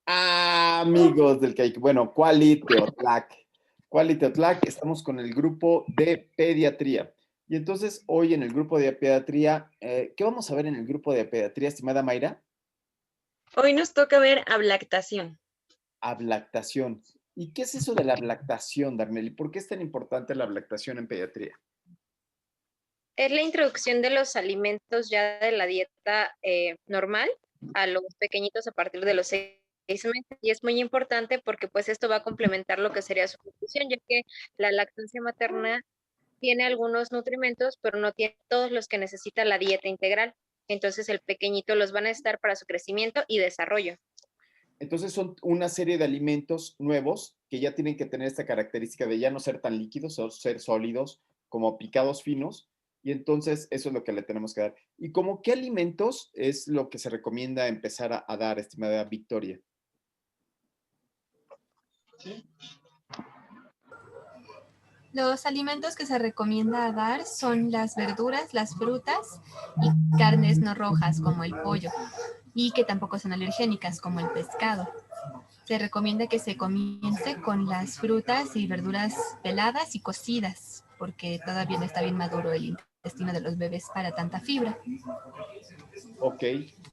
Ah, amigos del CAIC. Bueno, Kuali Teotlac. Kuali Teotlac, estamos con el grupo de pediatría. Y entonces, hoy en el grupo de pediatría, ¿qué vamos a ver en el grupo de pediatría, estimada Mayra? Hoy nos toca ver ablactación. Ablactación. ¿Y qué es eso de la ablactación, Darnelli? ¿Por qué es tan importante la ablactación en pediatría? Es la introducción de los alimentos ya de la dieta normal a los pequeñitos a partir de los 6 meses. Y es muy importante porque pues esto va a complementar lo que sería su nutrición, ya que la lactancia materna tiene algunos nutrimentos, pero no tiene todos los que necesita la dieta integral. Entonces el pequeñito los va a necesitar para su crecimiento y desarrollo. Entonces son una serie de alimentos nuevos que ya tienen que tener esta característica de ya no ser tan líquidos o ser sólidos como picados finos. Y entonces eso es lo que le tenemos que dar. ¿Y como qué alimentos es lo que se recomienda empezar a dar, estimada Victoria? Los alimentos que se recomienda dar son las verduras, las frutas y carnes no rojas como el pollo y que tampoco son alergénicas como el pescado. Se recomienda que se comience con las frutas y verduras peladas y cocidas porque todavía no está bien maduro el intestino de los bebés para tanta fibra. Ok,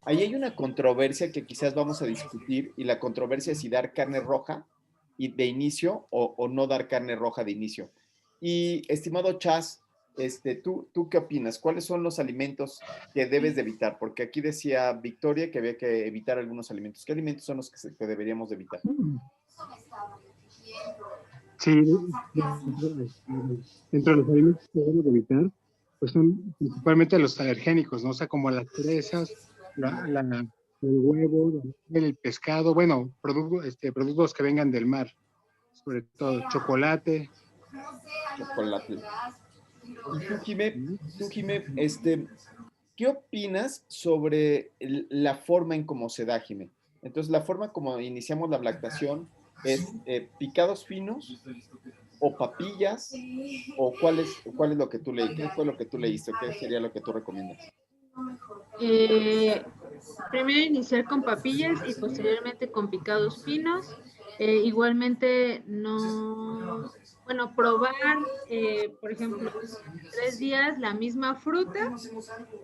ahí hay una controversia que quizás vamos a discutir y la controversia es si dar carne roja y de inicio o no dar carne roja de inicio. Y estimado Chas, ¿tú qué opinas? ¿Cuáles son los alimentos que debes de evitar? Porque aquí decía Victoria que había que evitar algunos alimentos. ¿Qué alimentos son los que deberíamos de evitar? Sí, dentro de los alimentos que debemos de evitar, pues son principalmente los alergénicos, ¿no? O sea, como las fresas, el huevo, el pescado, bueno, productos que vengan del mar, sobre todo chocolate. Chocolate. Y tú, Jimé, ¿qué opinas sobre la forma en cómo se da, Jimé? Entonces, la forma como iniciamos la lactación es picados finos o papillas o cuál es lo que tú leíste, qué fue lo que tú leíste o qué sería lo que tú recomiendas. Primero iniciar con papillas y posteriormente con picados finos. Igualmente no, bueno, probar, por ejemplo, 3 días la misma fruta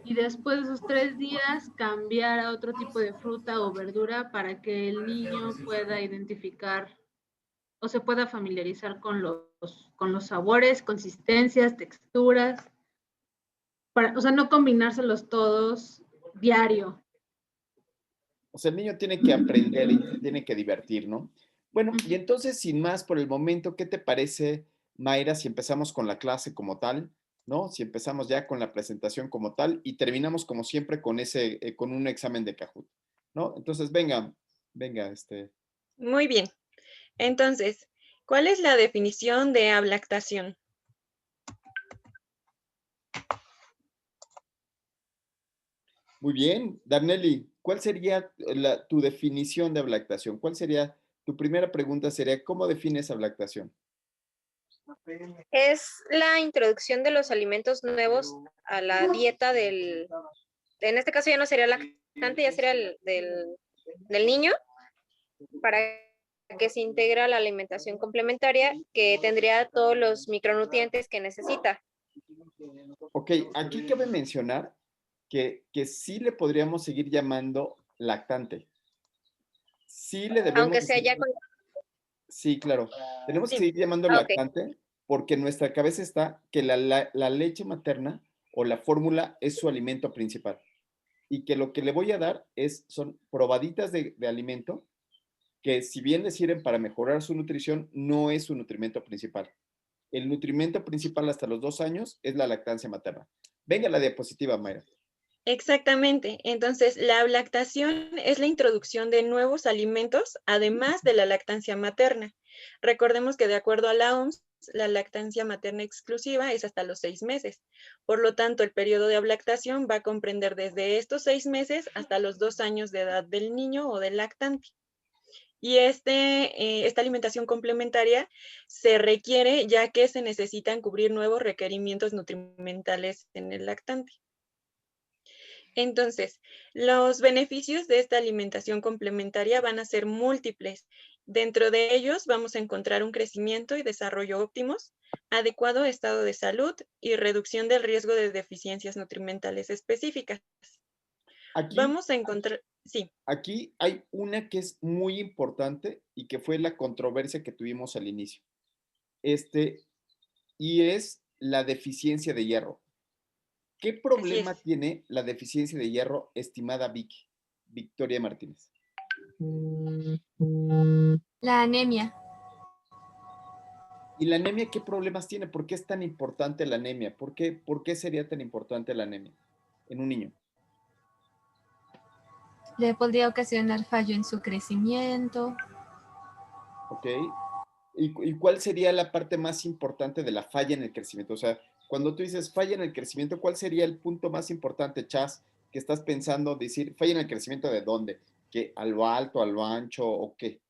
y después de esos 3 días cambiar a otro tipo de fruta o verdura para que el niño pueda identificar o se pueda familiarizar con los sabores, consistencias, texturas, o sea, no combinárselos todos diario. O sea, el niño tiene que aprender y se tiene que divertir, ¿no? Bueno, y entonces, sin más por el momento, ¿qué te parece, Mayra, si empezamos con la clase como tal, ¿no? Si empezamos ya con la presentación como tal y terminamos como siempre con con un examen de Kahoot, ¿no? Entonces, venga. Muy bien. Entonces, ¿cuál es la definición de ablactación? Muy bien, Darnelli, ¿cuál sería tu definición de ablactación? ¿Cuál sería, tu primera pregunta sería, ¿cómo defines ablactación? Es la introducción de los alimentos nuevos a la dieta en este caso ya no sería lactante, ya sería del niño, para que se integre a la alimentación complementaria que tendría todos los micronutrientes que necesita. Ok, aquí cabe mencionar que sí le podríamos seguir llamando lactante. Sí le debemos Aunque de sea ya seguir, con... sí, claro. Tenemos que Sí. seguir llamando Ah, ok. lactante porque en nuestra cabeza está que la leche materna o la fórmula es su alimento principal y que lo que le voy a dar son probaditas de alimento que si bien le sirven para mejorar su nutrición, no es su nutrimento principal. El nutrimento principal hasta los 2 años es la lactancia materna. Venga la diapositiva, Mayra. Exactamente. Entonces, la lactación es la introducción de nuevos alimentos, además de la lactancia materna. Recordemos que de acuerdo a la OMS, la lactancia materna exclusiva es hasta los 6 meses. Por lo tanto, el periodo de ablactación va a comprender desde estos 6 meses hasta los 2 años de edad del niño o del lactante. Y esta alimentación complementaria se requiere ya que se necesitan cubrir nuevos requerimientos nutrimentales en el lactante. Entonces, los beneficios de esta alimentación complementaria van a ser múltiples. Dentro de ellos vamos a encontrar un crecimiento y desarrollo óptimos, adecuado estado de salud y reducción del riesgo de deficiencias nutrimentales específicas. Aquí, Vamos a encontrar, sí, aquí hay una que es muy importante y que fue la controversia que tuvimos al inicio. Y es la deficiencia de hierro. ¿Qué así problema es. tiene la deficiencia de hierro, estimada Victoria Martínez? La anemia. ¿Y la anemia qué problemas tiene? ¿Por qué es tan importante la anemia? ¿Por qué sería tan importante la anemia en un niño? Le podría ocasionar fallo en su crecimiento. ¿Ok? ¿Y cuál sería la parte más importante de la falla en el crecimiento? O sea, cuando tú dices falla en el crecimiento, ¿cuál sería el punto más importante, Chas, que estás pensando decir falla en el crecimiento de dónde? ¿Que a lo alto, a lo ancho o qué?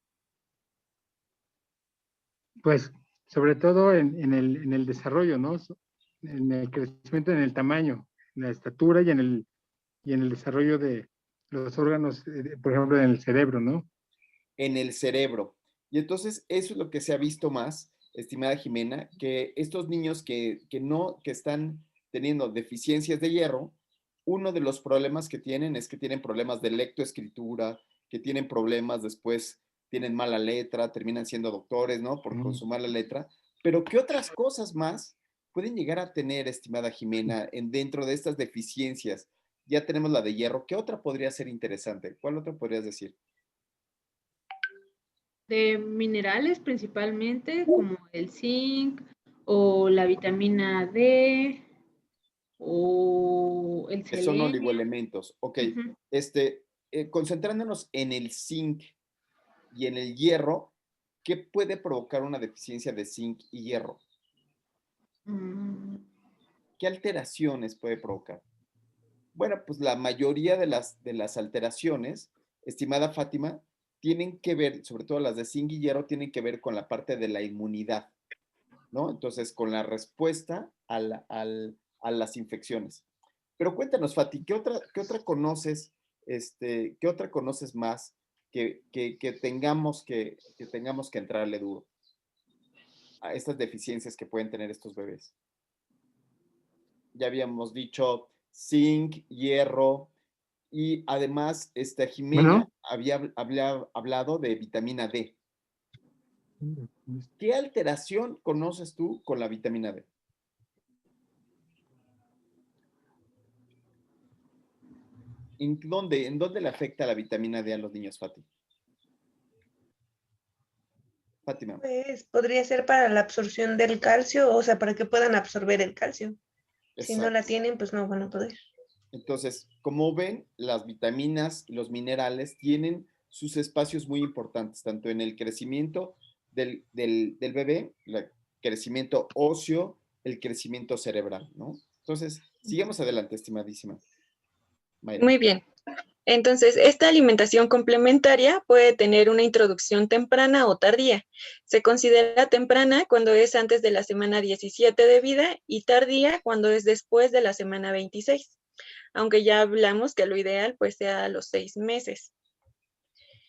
Pues sobre todo en el desarrollo, ¿no? En el crecimiento, en el tamaño, en la estatura y en el desarrollo de los órganos, por ejemplo, en el cerebro, ¿no? En el cerebro. Y entonces eso es lo que se ha visto más, estimada Jimena, que estos niños que están teniendo deficiencias de hierro, uno de los problemas que tienen es que tienen problemas de lectoescritura, que tienen problemas después, tienen mala letra, terminan siendo doctores, ¿no? Con su mala letra. Pero ¿qué otras cosas más pueden llegar a tener, estimada Jimena, dentro de estas deficiencias? Ya tenemos la de hierro. ¿Qué otra podría ser interesante? ¿Cuál otra podrías decir? De minerales principalmente, como el zinc o la vitamina D o el Que son selenio. oligoelementos. Ok, Ujú. concentrándonos en el zinc y en el hierro, ¿qué puede provocar una deficiencia de zinc y hierro? Mm, ¿Qué alteraciones puede provocar? Bueno, pues la mayoría de las alteraciones, estimada Fátima, tienen que ver, sobre todo las de zinc y hierro, tienen que ver con la parte de la inmunidad, ¿no? Entonces, con la respuesta a las infecciones. Pero cuéntanos, Fati, qué otra conoces, qué otra conoces más que tengamos que entrarle duro a estas deficiencias que pueden tener estos bebés? Ya habíamos dicho zinc, hierro, y además, Jimena Bueno, había hablado de vitamina D. ¿Qué alteración conoces tú con la vitamina D? ¿En dónde le afecta la vitamina D a los niños, Fátima? Pues podría ser para la absorción del calcio, o sea, para que puedan absorber el calcio. Si no la Exacto. tienen, pues no van a poder. Entonces, como ven, las vitaminas y los minerales tienen sus espacios muy importantes, tanto en el crecimiento del bebé, el crecimiento óseo, el crecimiento cerebral, ¿no? Entonces, sigamos adelante, estimadísima Mayra. Muy bien. Entonces, esta alimentación complementaria puede tener una introducción temprana o tardía. Se considera temprana cuando es antes de la semana 17 de vida y tardía cuando es después de la semana 26, aunque ya hablamos que lo ideal pues sea a los 6 meses.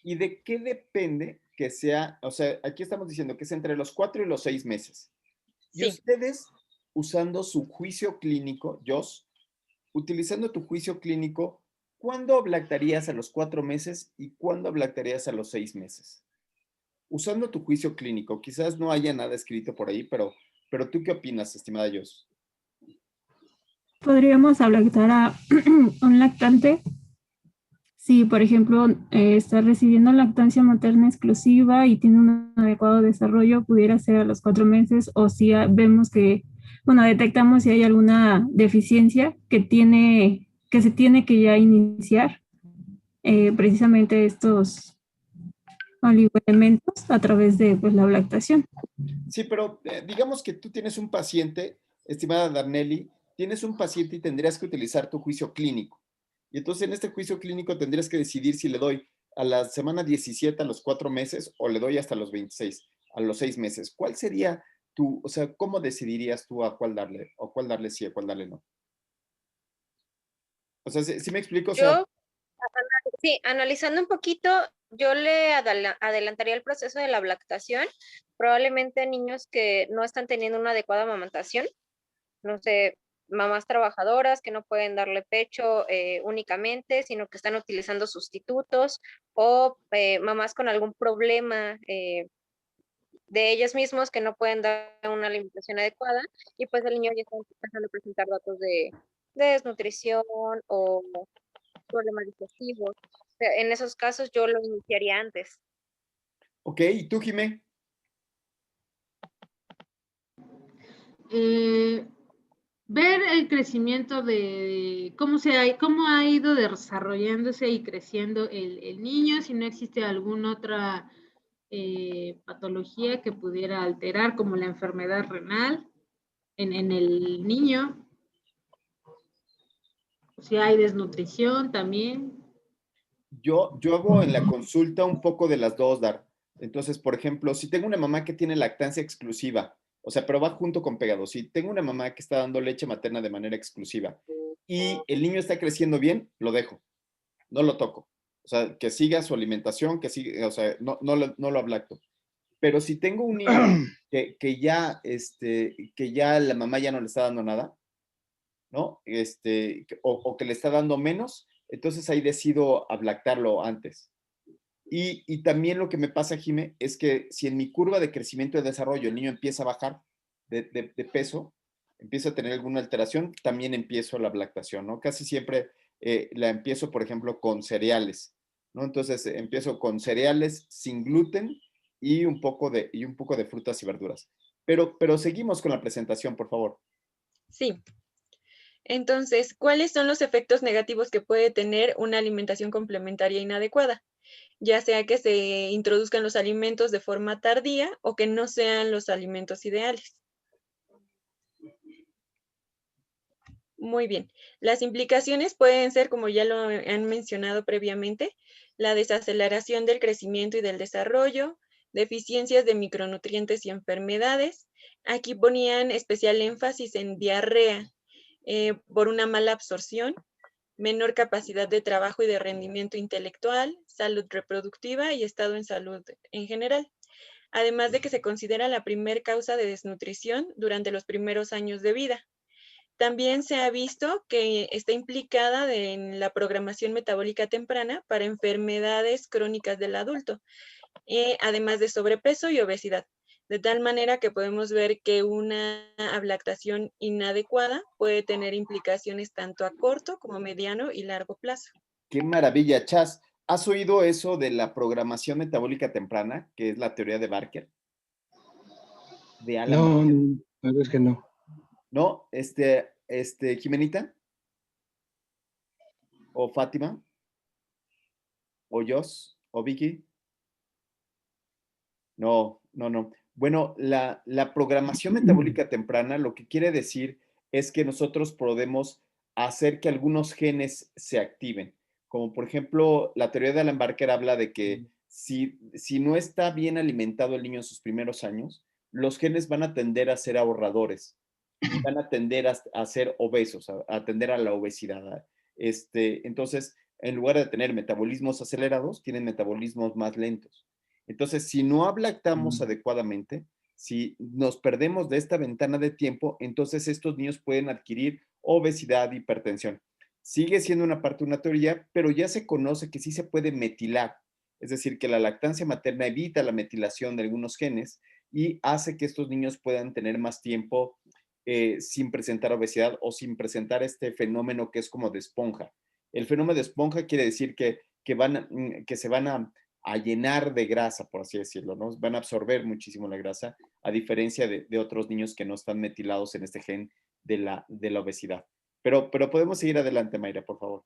¿Y de qué depende que sea? O sea, aquí estamos diciendo que es entre los 4 y los 6 meses. Y Sí. ustedes, usando su juicio clínico, Jos, utilizando tu juicio clínico, ¿cuándo lactarías a los 4 meses y cuándo lactarías a los 6 meses? Usando tu juicio clínico, quizás no haya nada escrito por ahí, pero ¿tú qué opinas, estimada Jos? Podríamos lactar a un lactante si, por ejemplo, está recibiendo lactancia materna exclusiva y tiene un adecuado desarrollo, pudiera ser a los 4 meses, o si vemos que, bueno, detectamos si hay alguna deficiencia que se tiene que ya iniciar precisamente estos oligoelementos a través de pues, la lactación. Sí, pero digamos que tú tienes un paciente, estimada Darnelli, tienes un paciente y tendrías que utilizar tu juicio clínico. Y entonces en este juicio clínico tendrías que decidir si le doy a la semana 17 a los 4 meses o le doy hasta los 26, a los 6 meses. ¿Cuál sería o sea, cómo decidirías tú a cuál darle, o cuál darle sí, a cuál darle no? O sea, ¿sí me explico? O sea, Yo, sí, analizando un poquito, yo le adelantaría el proceso de la lactación, probablemente niños que no están teniendo una adecuada amamantación, no sé, mamás trabajadoras que no pueden darle pecho únicamente, sino que están utilizando sustitutos, o mamás con algún problema de ellos mismos que no pueden dar una alimentación adecuada, y pues el niño ya está empezando a presentar datos de desnutrición o problemas digestivos. O sea, en esos casos yo lo iniciaría antes. ok, ¿y tú, Jimé? Ver el crecimiento de cómo ha ido desarrollándose y creciendo el niño, si no existe alguna otra patología que pudiera alterar, como la enfermedad renal en el niño, si hay desnutrición también. Yo hago en la consulta un poco de las dos, Dar. Entonces, por ejemplo, si tengo una mamá que tiene lactancia exclusiva, o sea, pero va junto con pegado. Si tengo una mamá que está dando leche materna de manera exclusiva y el niño está creciendo bien, lo dejo, no lo toco. O sea, que siga su alimentación, que siga, o sea, no lo ablacto. Pero si tengo un niño que ya la mamá ya no le está dando nada, ¿no? O que le está dando menos, entonces ahí decido ablactarlo antes. Y también lo que me pasa, Jime, es que si en mi curva de crecimiento y desarrollo el niño empieza a bajar de peso, empieza a tener alguna alteración, también empiezo la lactación, ¿no? Casi siempre la empiezo, por ejemplo, con cereales, ¿no? Entonces empiezo con cereales sin gluten y un poco de frutas y verduras. Pero seguimos con la presentación, por favor. Sí. Entonces, ¿cuáles son los efectos negativos que puede tener una alimentación complementaria inadecuada? Ya sea que se introduzcan los alimentos de forma tardía o que no sean los alimentos ideales. Muy bien. Las implicaciones pueden ser, como ya lo han mencionado previamente, la desaceleración del crecimiento y del desarrollo, deficiencias de micronutrientes y enfermedades. Aquí ponían especial énfasis en diarrea por una mala absorción, menor capacidad de trabajo y de rendimiento intelectual, salud reproductiva y estado en salud en general. Además de que se considera la primer causa de desnutrición durante los primeros años de vida. También se ha visto que está implicada en la programación metabólica temprana para enfermedades crónicas del adulto, además de sobrepeso y obesidad. De tal manera que podemos ver que una ablactación inadecuada puede tener implicaciones tanto a corto como mediano y largo plazo. Qué maravilla, Chas. ¿Has oído eso de la programación metabólica temprana, que es la teoría de Barker? De Alan No, Barker. no, la verdad es que no. ¿No? Jimenita, o Fátima, o Jos, o Vicky. No. Bueno, la programación metabólica temprana lo que quiere decir es que nosotros podemos hacer que algunos genes se activen. Como por ejemplo, la teoría de Alan Barker habla de que si no está bien alimentado el niño en sus primeros años, los genes van a tender a ser ahorradores y van a tender a ser obesos, a tender a la obesidad. Entonces, en lugar de tener metabolismos acelerados, tienen metabolismos más lentos. Entonces, si no ablactamos adecuadamente, si nos perdemos de esta ventana de tiempo, entonces estos niños pueden adquirir obesidad, hipertensión. Sigue siendo una parte de una teoría, pero ya se conoce que sí se puede metilar. Es decir, que la lactancia materna evita la metilación de algunos genes y hace que estos niños puedan tener más tiempo sin presentar obesidad o sin presentar este fenómeno que es como de esponja. El fenómeno de esponja quiere decir que se van a llenar de grasa, por así decirlo, ¿no? Van a absorber muchísimo la grasa, a diferencia de otros niños que no están metilados en este gen de la obesidad. Pero podemos seguir adelante, Mayra, por favor.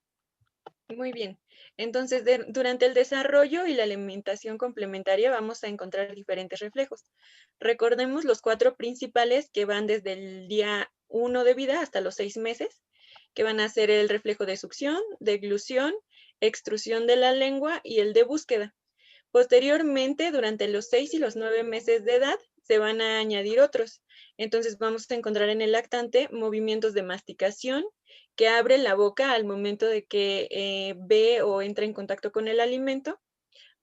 Muy bien. Entonces, durante el desarrollo y la alimentación complementaria vamos a encontrar diferentes reflejos. Recordemos los 4 principales que van desde el día 1 de vida hasta los 6 meses, que van a ser el reflejo de succión, deglución, extrusión de la lengua y el de búsqueda. Posteriormente, durante los 6 y los 9 meses de edad, se van a añadir otros. Entonces vamos a encontrar en el lactante movimientos de masticación, que abre la boca al momento de que ve o entra en contacto con el alimento,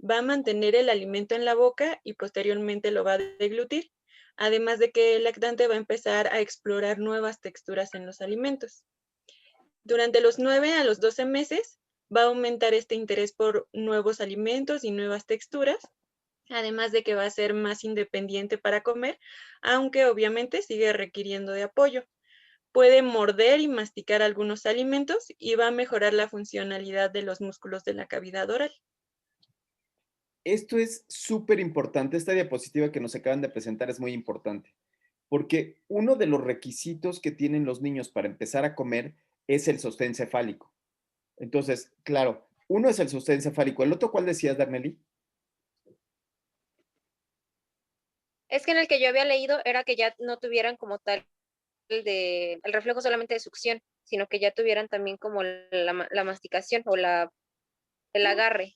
va a mantener el alimento en la boca y posteriormente lo va a deglutir, además de que el lactante va a empezar a explorar nuevas texturas en los alimentos. Durante los 9 a los 12 meses va a aumentar este interés por nuevos alimentos y nuevas texturas, además de que va a ser más independiente para comer, aunque obviamente sigue requiriendo de apoyo. Puede morder y masticar algunos alimentos y va a mejorar la funcionalidad de los músculos de la cavidad oral. Esto es súper importante. Esta diapositiva que nos acaban de presentar es muy importante, porque uno de los requisitos que tienen los niños para empezar a comer es el sostén cefálico. Entonces, claro, uno es el sostén cefálico. ¿El otro cuál decías, Darnelly? Es que en el que yo había leído era que ya no tuvieran como tal el reflejo solamente de succión, sino que ya tuvieran también como la masticación o el agarre.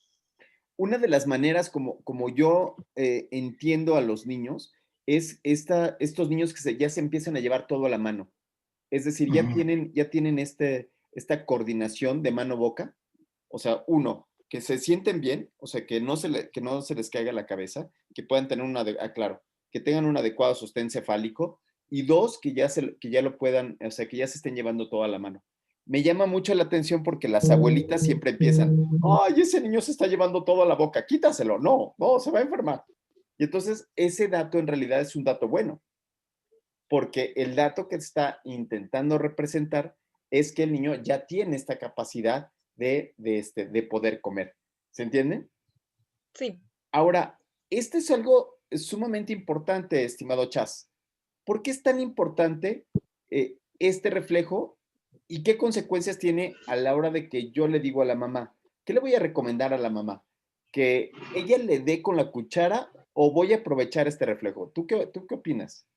Una de las maneras como yo entiendo a los niños es estos niños que ya se empiezan a llevar todo a la mano. Es decir, ya tienen esta coordinación de mano-boca. O sea, uno, que se sienten bien, o sea, que no se les caiga la cabeza, que puedan tener claro, que tengan un adecuado sostén cefálico, y dos, que ya lo puedan, o sea, que ya se estén llevando todo a la mano. Me llama mucho la atención porque las abuelitas siempre empiezan, ¡ay, ese niño se está llevando todo a la boca! ¡Quítaselo! No, se va a enfermar. Y entonces ese dato en realidad es un dato bueno, porque el dato que está intentando representar es que el niño ya tiene esta capacidad de poder comer. ¿Se entiende? Sí. Ahora, este es algo sumamente importante, estimado Chas. ¿Por qué es tan importante este reflejo y qué consecuencias tiene a la hora de que yo le digo a la mamá? ¿Qué le voy a recomendar a la mamá? ¿Que ella le dé con la cuchara o voy a aprovechar este reflejo? ¿Tú qué opinas?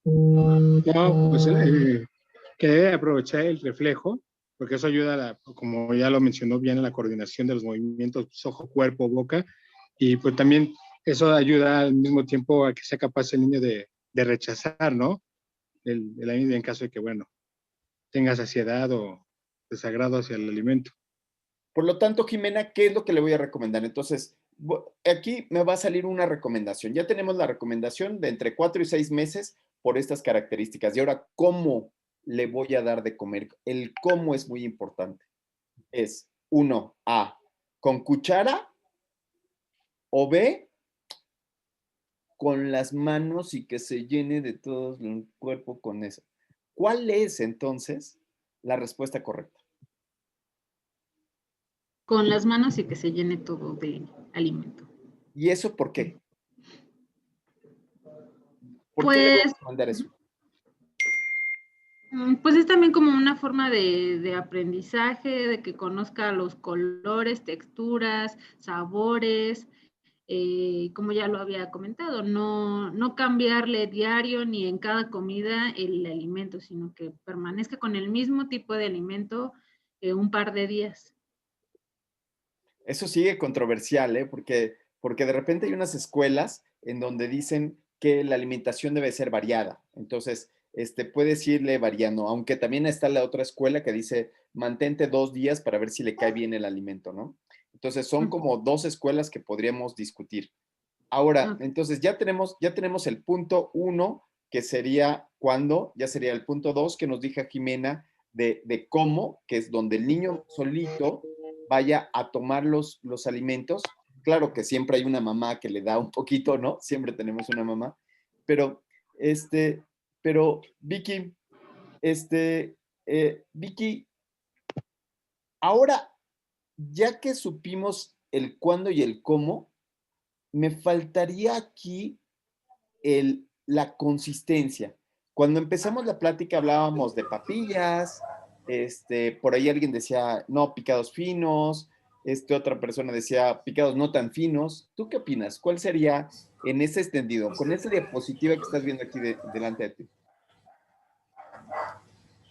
No, pues que debe aprovechar el reflejo, porque eso ayuda, como ya lo mencionó bien, a la coordinación de los movimientos ojo, cuerpo, boca, y pues también eso ayuda al mismo tiempo a que sea capaz el niño de rechazar, ¿no? El alimento en caso de que, bueno, tenga saciedad o desagrado hacia el alimento. Por lo tanto, Jimena, ¿qué es lo que le voy a recomendar? Entonces, aquí me va a salir una recomendación. Ya tenemos la recomendación de entre 4 y 6 meses por estas características. Y ahora, ¿cómo le voy a dar de comer? El cómo es muy importante. Es 1, A, con cuchara, o B, con las manos y que se llene de todo el cuerpo con eso. ¿Cuál es entonces la respuesta correcta? Con las manos y que se llene todo de alimento. ¿Y eso por qué? ¿Por qué le voy a recomendar eso? Pues es también como una forma de aprendizaje, de que conozca los colores, texturas, sabores, como ya lo había comentado, no cambiarle diario ni en cada comida el alimento, sino que permanezca con el mismo tipo de alimento un par de días. Eso sigue controversial, ¿eh? Porque de repente hay unas escuelas en donde dicen que la alimentación debe ser variada. Entonces, puedes irle variando, aunque también está la otra escuela que dice mantente 2 días para ver si le cae bien el alimento, ¿no? Entonces, son como 2 escuelas que podríamos discutir. Ahora, entonces ya tenemos el punto 1, que sería cuándo, ya sería el punto 2 que nos dijo Jimena de cómo, que es donde el niño solito vaya a tomar los alimentos. Claro que siempre hay una mamá que le da un poquito, ¿no? Siempre tenemos una mamá. Pero, Vicky, Vicky, ahora, ya que supimos el cuándo y el cómo, me faltaría aquí la consistencia. Cuando empezamos la plática hablábamos de papillas, por ahí alguien decía, no, picados finos, otra persona decía, picados no tan finos. ¿Tú qué opinas? ¿Cuál sería en ese extendido, con esa diapositiva que estás viendo aquí delante de ti?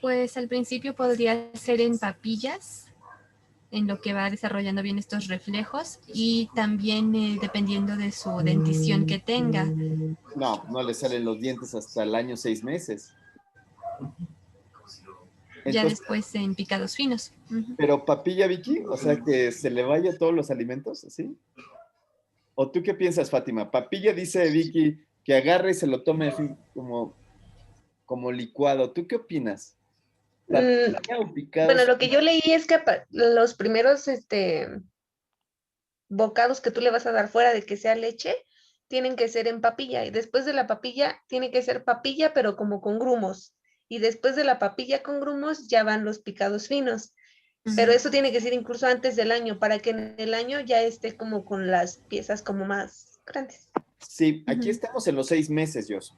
Pues al principio podría ser en papillas, en lo que va desarrollando bien estos reflejos y también dependiendo de su dentición que tenga. No le salen los dientes hasta el año 6 meses. ya Entonces, después en picados finos. pero papilla, Vicky, o sea, que se le vaya todos los alimentos, ¿sí? ¿O tú qué piensas, Fátima? Papilla dice Vicky que agarre y se lo tome así como licuado. ¿Tú qué opinas? ¿Papilla o Bueno, picados? lo que yo leí es que los primeros bocados que tú le vas a dar fuera de que sea leche, tienen que ser en papilla. Y después de la papilla, tiene que ser papilla, pero como con grumos. Y después de la papilla con grumos, ya van los picados finos. Pero eso tiene que ser incluso antes del año, para que en el año ya esté como con las piezas como más grandes. Sí, aquí estamos en los 6 meses, Dios.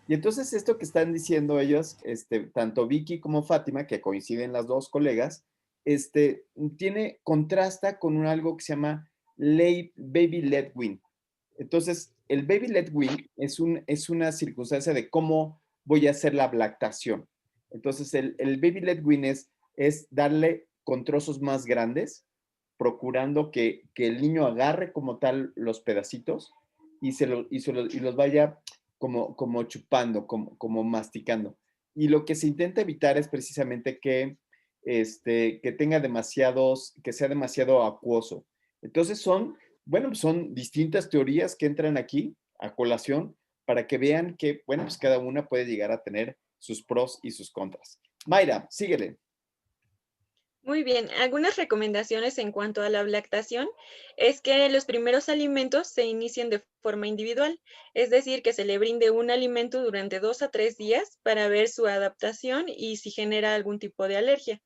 Y entonces esto que están diciendo ellos, tanto Vicky como Fátima, que coinciden las dos colegas, contrasta con algo que se llama baby led wean. Entonces, el baby led wean es una circunstancia de cómo voy a hacer la lactación. Entonces, el baby led wean es darle con trozos más grandes, procurando que el niño agarre como tal los pedacitos y los vaya como chupando, como masticando. Y lo que se intenta evitar es precisamente que tenga que sea demasiado acuoso. Entonces son distintas teorías que entran aquí a colación para que vean que, bueno, pues cada una puede llegar a tener sus pros y sus contras. Mayra, síguele. Muy bien, algunas recomendaciones en cuanto a la lactación es que los primeros alimentos se inicien de forma individual, es decir, que se le brinde un alimento durante 2 a 3 días para ver su adaptación y si genera algún tipo de alergia.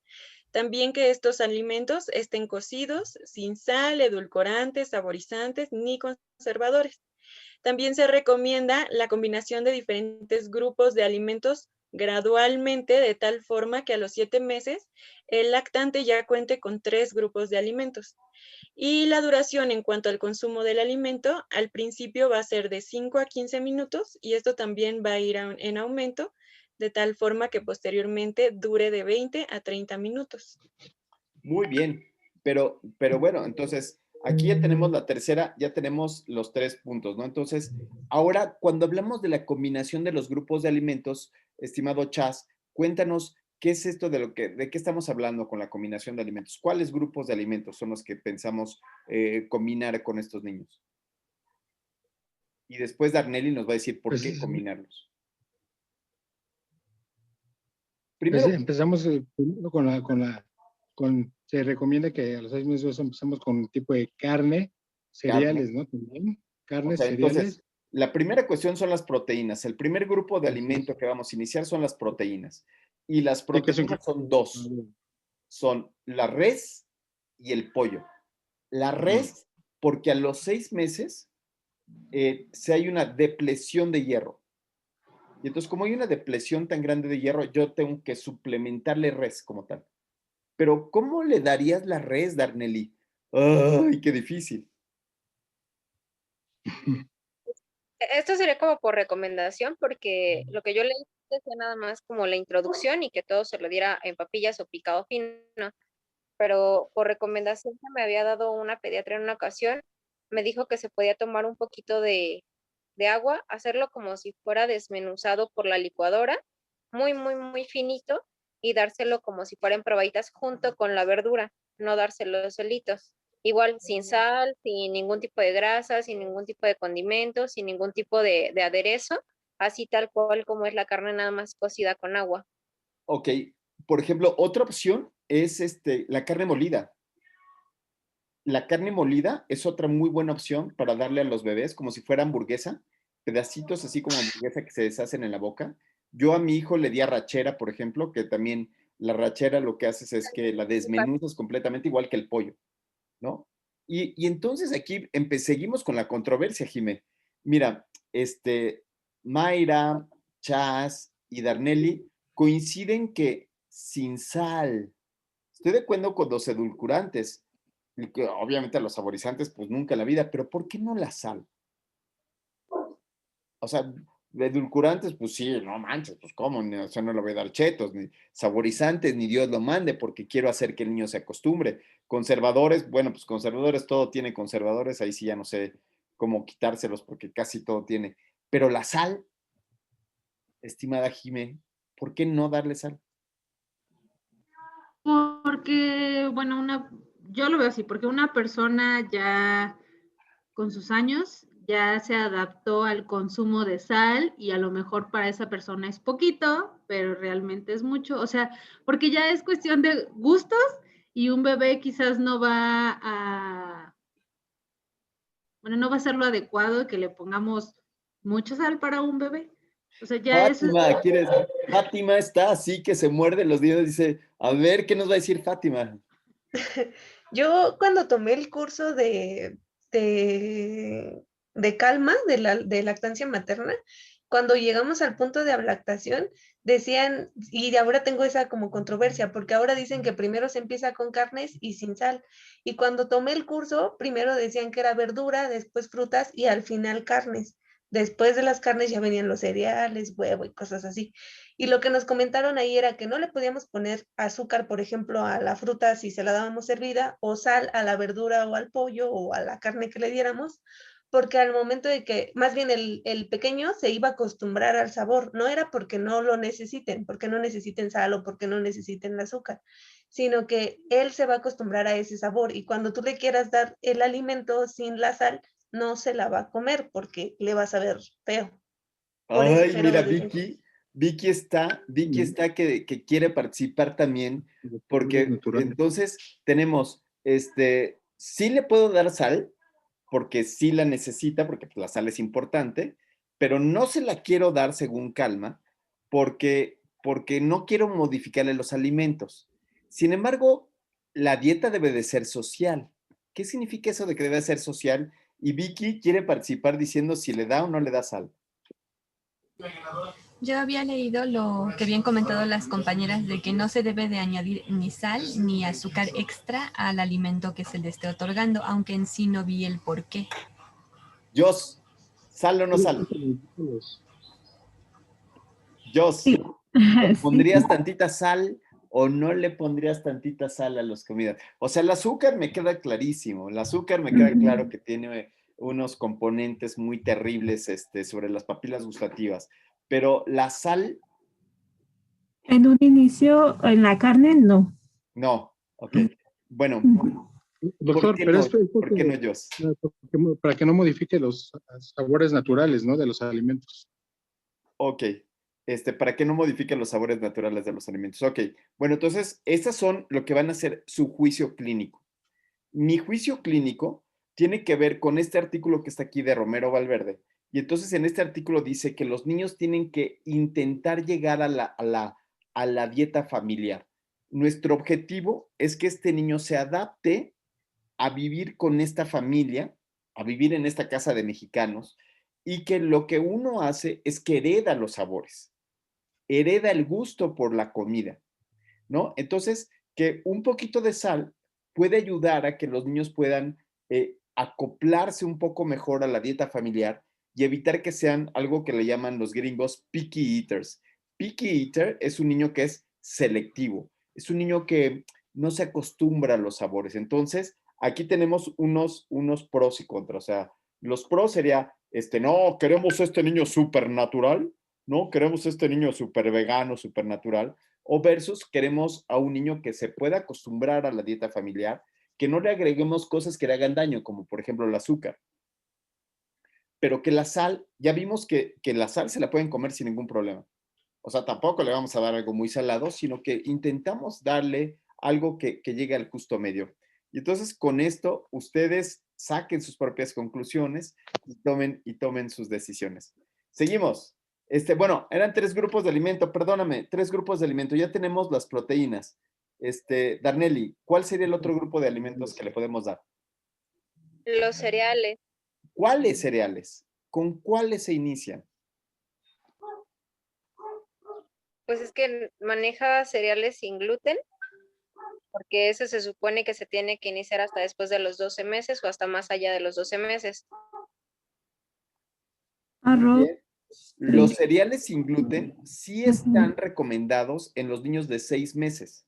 También que estos alimentos estén cocidos, sin sal, edulcorantes, saborizantes ni conservadores. También se recomienda la combinación de diferentes grupos de alimentos gradualmente, de tal forma que a los 7 meses el lactante ya cuente con 3 grupos de alimentos. Y la duración en cuanto al consumo del alimento, al principio va a ser de 5 a 15 minutos y esto también va a ir en aumento, de tal forma que posteriormente dure de 20 a 30 minutos. Muy bien, pero bueno, entonces aquí ya tenemos la tercera, ya tenemos los 3 puntos, ¿no? Entonces, ahora cuando hablamos de la combinación de los grupos de alimentos, estimado Chas, cuéntanos qué es esto de qué estamos hablando con la combinación de alimentos. ¿Cuáles grupos de alimentos son los que pensamos combinar con estos niños? Y después Darnelli nos va a decir por qué combinarlos. Primero, empezamos primero se recomienda que a los 6 meses empezamos con un tipo de carne, cereales, ¿no? También, carnes, cereales. Entonces, la primera cuestión son las proteínas. El primer grupo de alimento que vamos a iniciar son las proteínas. Y las proteínas son 2. Son la res y el pollo. La res, porque a los 6 meses se hay una depresión de hierro. Y entonces, como hay una depresión tan grande de hierro, yo tengo que suplementarle res como tal. Pero, ¿cómo le darías la res, Darnelli? ¡Ay, qué difícil! Esto sería como por recomendación, porque lo que yo leí decía nada más como la introducción y que todo se lo diera en papillas o picado fino, pero por recomendación que me había dado una pediatra en una ocasión, me dijo que se podía tomar un poquito de agua, hacerlo como si fuera desmenuzado por la licuadora, muy, muy, muy finito, y dárselo como si fueran probaditas junto con la verdura, no dárselo solitos. Igual, sin sal, sin ningún tipo de grasa, sin ningún tipo de condimento, sin ningún tipo de aderezo, así tal cual como es la carne nada más cocida con agua. Ok, por ejemplo, otra opción es la carne molida. La carne molida es otra muy buena opción para darle a los bebés, como si fuera hamburguesa, pedacitos así como hamburguesa que se deshacen en la boca. Yo a mi hijo le di arrachera, por ejemplo, que también la arrachera lo que haces es que la desmenuzas completamente igual que el pollo, ¿no? Y entonces aquí seguimos con la controversia, Jimé. Mira, Mayra, Chas y Darnelli coinciden que sin sal. Estoy de acuerdo con los edulcorantes, y que obviamente los saborizantes, pues nunca en la vida, pero ¿por qué no la sal? O sea, edulcorantes, pues sí, no manches, pues cómo, o sea, no le voy a dar chetos, ni saborizantes, ni Dios lo mande, porque quiero hacer que el niño se acostumbre. Conservadores, bueno, pues conservadores, todo tiene conservadores, ahí sí ya no sé cómo quitárselos, porque casi todo tiene. Pero la sal, estimada Jimé, ¿por qué no darle sal? Porque, bueno, yo lo veo así, porque una persona ya con sus años ya se adaptó al consumo de sal y a lo mejor para esa persona es poquito, pero realmente es mucho. O sea, porque ya es cuestión de gustos y un bebé quizás no va a, bueno, no va a ser lo adecuado que le pongamos mucha sal para un bebé. O sea, ya eso es... Fátima, Fátima está así que se muerde los dedos y dice, a ver, ¿qué nos va a decir Fátima? Yo cuando tomé el curso de calma, de lactancia materna, cuando llegamos al punto de ablactación, decían, y ahora tengo esa como controversia, porque ahora dicen que primero se empieza con carnes y sin sal. Y cuando tomé el curso, primero decían que era verdura, después frutas y al final carnes. Después de las carnes ya venían los cereales, huevo y cosas así. Y lo que nos comentaron ahí era que no le podíamos poner azúcar, por ejemplo, a la fruta si se la dábamos hervida, o sal a la verdura o al pollo o a la carne que le diéramos, porque al momento de que, más bien el pequeño se iba a acostumbrar al sabor, no era porque no lo necesiten, porque no necesiten sal o porque no necesiten el azúcar, sino que él se va a acostumbrar a ese sabor y cuando tú le quieras dar el alimento sin la sal, no se la va a comer porque le va a saber feo. Por eso Ay, se lo mira, dicen. Vicky está que quiere participar también, porque Natural. entonces tenemos, sí le puedo dar sal, porque sí la necesita, porque pues, la sal es importante, pero no se la quiero dar según calma, porque no quiero modificarle los alimentos. Sin embargo, la dieta debe de ser social. ¿Qué significa eso de que debe ser social? Y Vicky quiere participar diciendo si le da o no le da sal. Yo había leído lo que habían comentado las compañeras de que no se debe de añadir ni sal ni azúcar extra al alimento que se le esté otorgando, aunque en sí no vi el por qué. Jos, ¿sal o no sal? Jos, Sí. ¿le Sí. pondrías tantita sal o no le pondrías tantita sal a las comidas? O sea, el azúcar me queda clarísimo. El azúcar me queda claro que tiene unos componentes muy terribles sobre las papilas gustativas. Pero la sal, En un inicio, en la carne, no. no. Ok. Bueno, ¿por Doctor, qué pero no? es porque, ¿Por qué no, Jos? para que no modifique los sabores naturales, ¿no? De los alimentos. Ok. Para que no modifique los sabores naturales de los alimentos. Ok. Bueno, entonces, estas son lo que van a ser su juicio clínico. Mi juicio clínico tiene que ver con este artículo que está aquí de Romero Valverde. Y entonces en este artículo dice que los niños tienen que intentar llegar a la dieta familiar. Nuestro objetivo es que este niño se adapte a vivir con esta familia, a vivir en esta casa de mexicanos, y que lo que uno hace es que hereda los sabores, hereda el gusto por la comida, ¿no? Entonces, que un poquito de sal puede ayudar a que los niños puedan acoplarse un poco mejor a la dieta familiar y evitar que sean algo que le llaman los gringos picky eaters. Picky eater es un niño que es selectivo, es un niño que no se acostumbra a los sabores. Entonces, aquí tenemos unos pros y contras. O sea, los pros sería, no, queremos este niño súper natural, ¿no? Queremos este niño súper vegano, súper natural. O versus queremos a un niño que se pueda acostumbrar a la dieta familiar, que no le agreguemos cosas que le hagan daño, como por ejemplo el azúcar. Pero que la sal, ya vimos que la sal se la pueden comer sin ningún problema. O sea, tampoco le vamos a dar algo muy salado, sino que intentamos darle algo que llegue al justo medio. Y entonces con esto ustedes saquen sus propias conclusiones y tomen sus decisiones. Seguimos. Bueno, eran 3 grupos de alimento, perdóname, 3 grupos de alimento. Ya tenemos las proteínas. Darnelli, ¿cuál sería el otro grupo de alimentos que le podemos dar? Los cereales. ¿Cuáles cereales? ¿Con cuáles se inician? Pues es que maneja cereales sin gluten, porque ese se supone que se tiene que iniciar hasta después de los 12 meses o hasta más allá de los 12 meses. Arroz. Bien. Los cereales sin gluten sí están recomendados en los niños de 6 meses.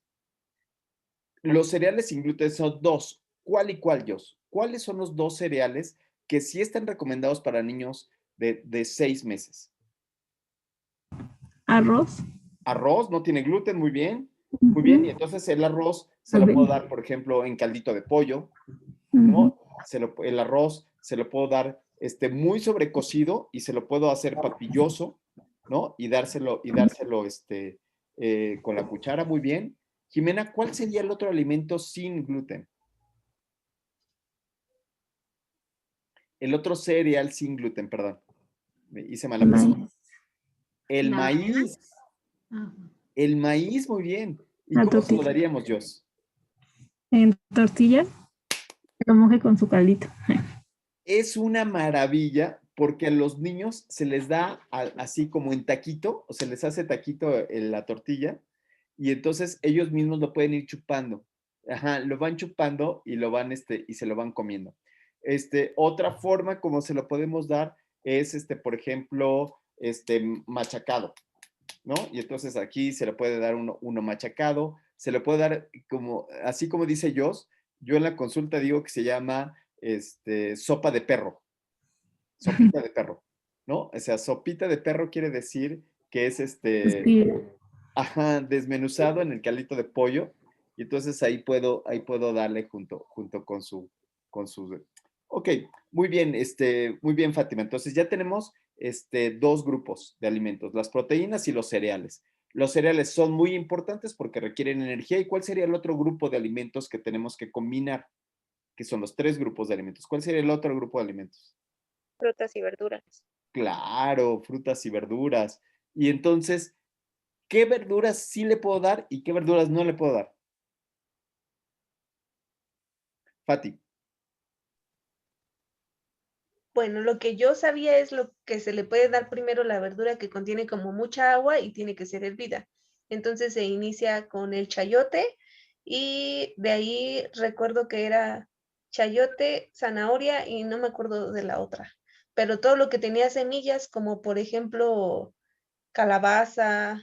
Los cereales sin gluten son 2. ¿Cuál y cuál, Jos? ¿Cuáles son los 2 cereales que sí están recomendados para niños de 6 meses? Arroz. Arroz, no tiene gluten, muy bien. Muy bien, y Ujú. entonces el arroz se A lo ver. puedo dar, por ejemplo, en caldito de pollo, Ujú. ¿no? El arroz se lo puedo dar muy sobrecocido y se lo puedo hacer papilloso, ¿no? Y dárselo con la cuchara, muy bien. Jimena, ¿cuál sería el otro alimento sin gluten? El otro cereal sin gluten, perdón. Me hice mala pregunta. Maíz. El La avena. maíz. Ajá. El maíz, muy bien. ¿Y La cómo se lo tortilla. daríamos, Jos? En tortilla, lo moje con su caldito. Es una maravilla porque a los niños se les da así como en taquito, o se les hace taquito en la tortilla, y entonces ellos mismos lo pueden ir chupando. Ajá, lo van chupando y y se lo van comiendo. Otra forma como se lo podemos dar es, por ejemplo, machacado, ¿no? Y entonces aquí se le puede dar uno machacado, se le puede dar así como dice Jos, yo en la consulta digo que se llama sopa de perro, sopita de perro, ¿no? O sea, sopita de perro quiere decir que es Suspiro. ajá, desmenuzado en el caldito de pollo, y entonces ahí puedo darle junto con su. Ok, muy bien, Fátima. Entonces ya tenemos dos grupos de alimentos, las proteínas y los cereales. Los cereales son muy importantes porque requieren energía. ¿Y cuál sería el otro grupo de alimentos que tenemos que combinar? Que son los tres grupos de alimentos. ¿Cuál sería el otro grupo de alimentos? Frutas y verduras. Claro, frutas y verduras. Y entonces, ¿qué verduras sí le puedo dar y qué verduras no le puedo dar? Fati. Bueno, lo que yo sabía es lo que se le puede dar primero la verdura que contiene como mucha agua y tiene que ser hervida. Entonces se inicia con el chayote y de ahí recuerdo que era chayote, zanahoria y no me acuerdo de la otra. Pero todo lo que tenía semillas, como por ejemplo calabaza,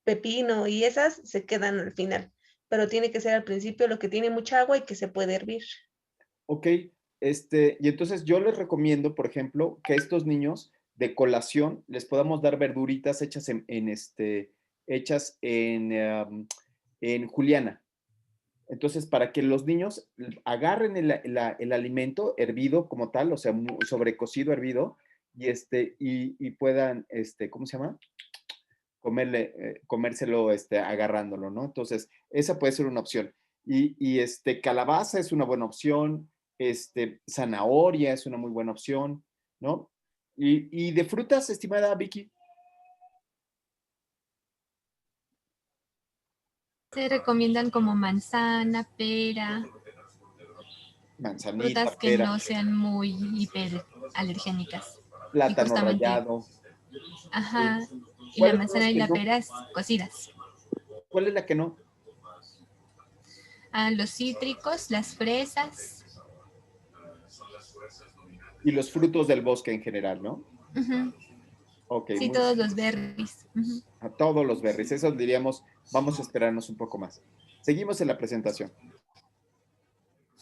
pepino y esas se quedan al final. Pero tiene que ser al principio lo que tiene mucha agua y que se puede hervir. Ok, y entonces yo les recomiendo, por ejemplo, que a estos niños de colación les podamos dar verduritas hechas en juliana. Entonces, para que los niños agarren el alimento hervido como tal, o sea, sobrecocido, hervido, y puedan, ¿cómo se llama? Comérselo, agarrándolo, ¿no? Entonces, esa puede ser una opción. Y calabaza es una buena opción, zanahoria es una muy buena opción, ¿no? Y de frutas, estimada Vicky. Se recomiendan como manzana, pera, Manzanita, frutas que pera, no sean muy hiperalergénicas. Y plátano justamente, rallado. Sí. ajá, y la ¿Cuáles son las manzana y que la no? pera cocidas. ¿Cuál es la que no? Los cítricos, las fresas. Y los frutos del bosque en general, ¿no? Ujú. Ok, Sí, muy todos bien. los berries. Ujú. A todos los berries. Eso diríamos, vamos a esperarnos un poco más. Seguimos en la presentación.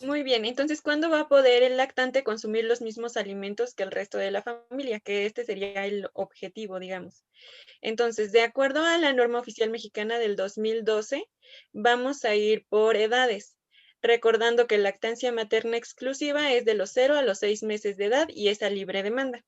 Muy bien, entonces, ¿cuándo va a poder el lactante consumir los mismos alimentos que el resto de la familia? Que este sería el objetivo, digamos. Entonces, de acuerdo a la norma oficial mexicana del 2012, vamos a ir por edades, recordando que lactancia materna exclusiva es de los 0 a los 6 meses de edad y es a libre demanda.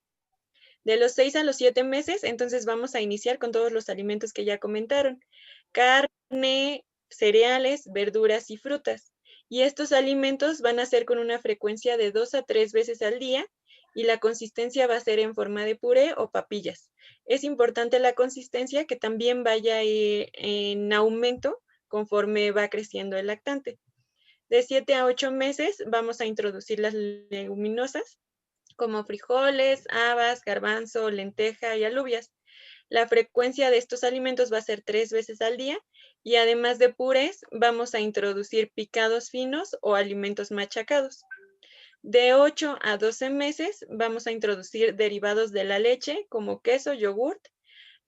De los 6 a los 7 meses, entonces vamos a iniciar con todos los alimentos que ya comentaron: carne, cereales, verduras y frutas. Y estos alimentos van a ser con una frecuencia de 2 a 3 veces al día y la consistencia va a ser en forma de puré o papillas. Es importante la consistencia, que también vaya en aumento conforme va creciendo el lactante. De 7 a 8 meses vamos a introducir las leguminosas como frijoles, habas, garbanzo, lenteja y alubias. La frecuencia de estos alimentos va a ser 3 veces al día y además de purés vamos a introducir picados finos o alimentos machacados. De 8 a 12 meses vamos a introducir derivados de la leche como queso, yogurt,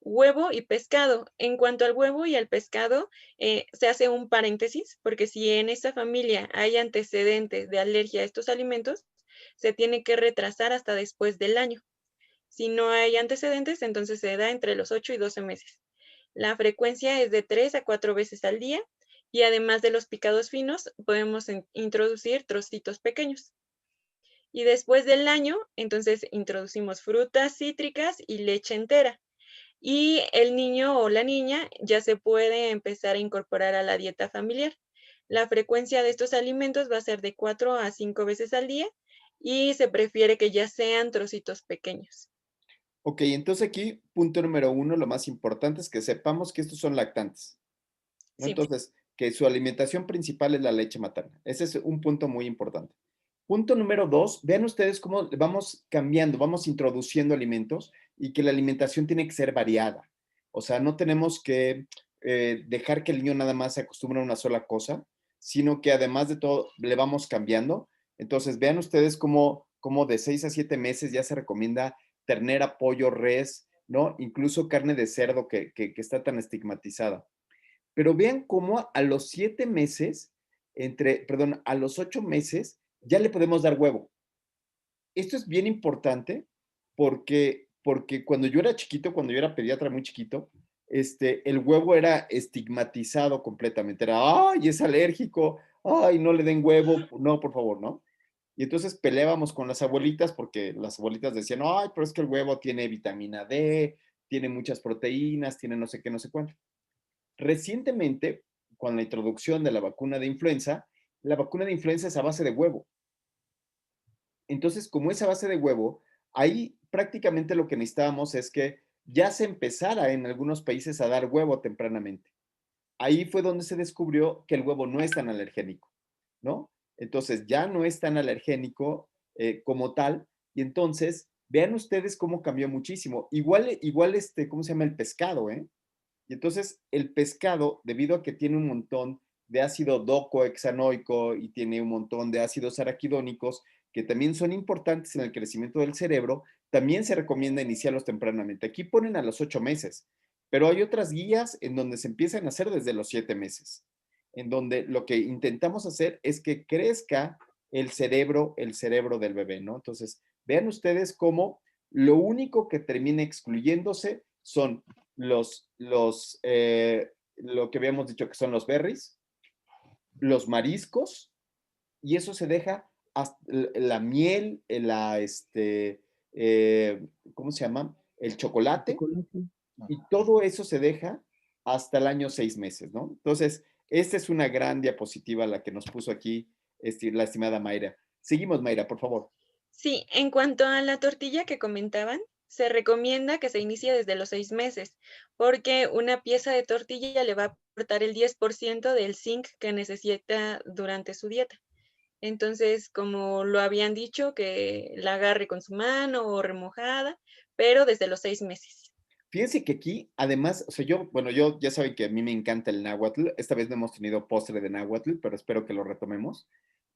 huevo y pescado. En cuanto al huevo y al pescado, se hace un paréntesis, porque si en esa familia hay antecedentes de alergia a estos alimentos, se tiene que retrasar hasta después del año. Si no hay antecedentes, entonces se da entre los 8 y 12 meses. La frecuencia es de 3 a 4 veces al día y además de los picados finos, podemos introducir trocitos pequeños. Y después del año, entonces introducimos frutas cítricas y leche entera. Y el niño o la niña ya se puede empezar a incorporar a la dieta familiar. La frecuencia de estos alimentos va a ser de 4 a 5 veces al día y se prefiere que ya sean trocitos pequeños. Ok, entonces aquí, punto número 1, lo más importante es que sepamos que estos son lactantes, ¿no? Sí. Entonces, que su alimentación principal es la leche materna. Ese es un punto muy importante. Punto número 2, vean ustedes cómo vamos cambiando, vamos introduciendo alimentos y que la alimentación tiene que ser variada. O sea, no tenemos que dejar que el niño nada más se acostumbre a una sola cosa, sino que además de todo le vamos cambiando. Entonces, vean ustedes cómo de 6 a 7 meses ya se recomienda ternera, pollo, res, ¿no? Incluso carne de cerdo que está tan estigmatizada. Pero vean cómo a los 7 meses, a los 8 meses, ya le podemos dar huevo. Esto es bien importante porque cuando yo era chiquito, cuando yo era pediatra muy chiquito, el huevo era estigmatizado completamente. Era, ay, es alérgico, ay, no le den huevo, no, por favor, ¿no? Y entonces peleábamos con las abuelitas porque las abuelitas decían, ay, pero es que el huevo tiene vitamina D, tiene muchas proteínas, tiene no sé qué, no sé cuánto. Recientemente, con la introducción de la vacuna de influenza es a base de huevo. Entonces, como es a base de huevo, ahí prácticamente lo que necesitábamos es que ya se empezara en algunos países a dar huevo tempranamente. Ahí fue donde se descubrió que el huevo no es tan alergénico, ¿no? Entonces, ya no es tan alergénico como tal, y entonces, vean ustedes cómo cambió muchísimo. Igual, ¿cómo se llama? El pescado, ¿eh? Y entonces el pescado, debido a que tiene un montón de ácido docohexanoico y tiene un montón de ácidos araquidónicos que también son importantes en el crecimiento del cerebro, también se recomienda iniciarlos tempranamente. Aquí ponen a los 8 meses, pero hay otras guías en donde se empiezan a hacer desde los 7 meses, en donde lo que intentamos hacer es que crezca el cerebro del bebé, ¿no? Entonces, vean ustedes cómo lo único que termina excluyéndose son lo que habíamos dicho que son los berries, los mariscos, y eso se deja hasta la miel, ¿cómo se llama? El chocolate, y todo eso se deja hasta el año 6 meses, ¿no? Entonces, esta es una gran diapositiva la que nos puso aquí la estimada Mayra. Seguimos, Mayra, por favor. Sí, en cuanto a la tortilla que comentaban, se recomienda que se inicie desde los 6 meses, porque una pieza de tortilla le va a aportar el 10% del zinc que necesita durante su dieta. Entonces, como lo habían dicho, que la agarre con su mano o remojada, pero desde los 6 meses. Fíjense que aquí, además, o sea, yo ya saben que a mí me encanta el náhuatl. Esta vez no hemos tenido postre de náhuatl, pero espero que lo retomemos.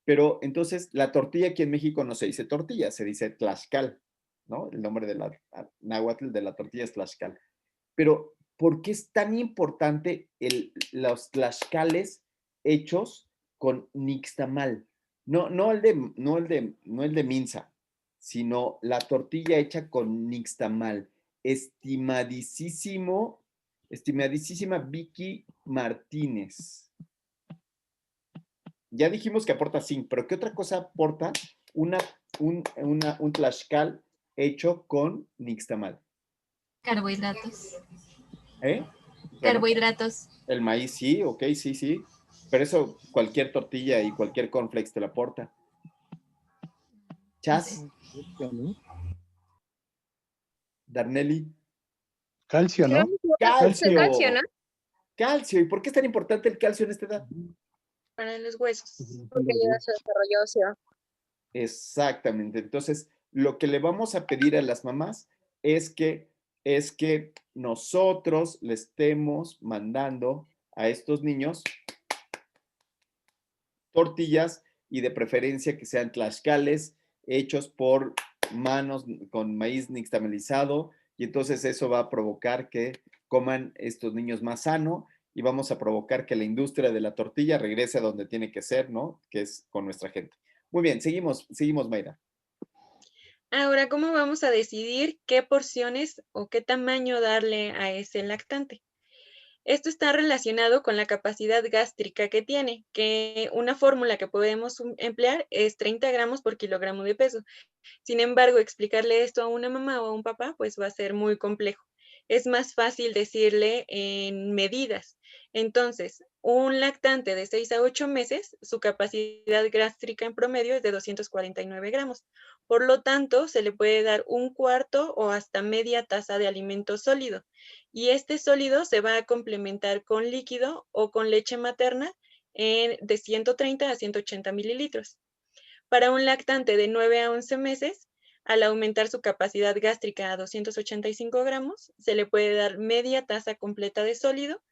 Pero entonces, la tortilla aquí en México no se dice tortilla, se dice tlaxcal, ¿no? El nombre de la náhuatl de la tortilla es tlaxcal. Pero, ¿por qué es tan importante los tlaxcales hechos con nixtamal? No el de minza, sino la tortilla hecha con nixtamal. Estimadísima Vicky Martínez. Ya dijimos que aporta zinc, pero ¿qué otra cosa aporta un tlaxcal hecho con nixtamal? Carbohidratos. ¿Eh? Carbohidratos. El maíz, sí, ok, sí. Pero eso cualquier tortilla y cualquier cornflakes te lo aporta. Chas. Darnelli. Calcio, ¿no? Calcio, ¿no? Calcio. ¿Y por qué es tan importante el calcio en esta edad? Para los huesos. Porque ayuda a su desarrollo óseo. Exactamente. Entonces, lo que le vamos a pedir a las mamás es que nosotros le estemos mandando a estos niños tortillas y de preferencia que sean tlaxcales hechos por manos con maíz nixtamalizado, y entonces eso va a provocar que coman estos niños más sano y vamos a provocar que la industria de la tortilla regrese a donde tiene que ser, ¿no? Que es con nuestra gente. Muy bien, seguimos, Mayra. Ahora, ¿cómo vamos a decidir qué porciones o qué tamaño darle a ese lactante? Esto está relacionado con la capacidad gástrica que tiene, que una fórmula que podemos emplear es 30 gramos por kilogramo de peso. Sin embargo, explicarle esto a una mamá o a un papá, pues va a ser muy complejo. Es más fácil decirle en medidas. Entonces, un lactante de 6 a 8 meses, su capacidad gástrica en promedio es de 249 gramos. Por lo tanto, se le puede dar un cuarto o hasta media taza de alimento sólido. Y este sólido se va a complementar con líquido o con leche materna de 130 a 180 mililitros. Para un lactante de 9 a 11 meses, al aumentar su capacidad gástrica a 285 gramos, se le puede dar media taza completa de sólido,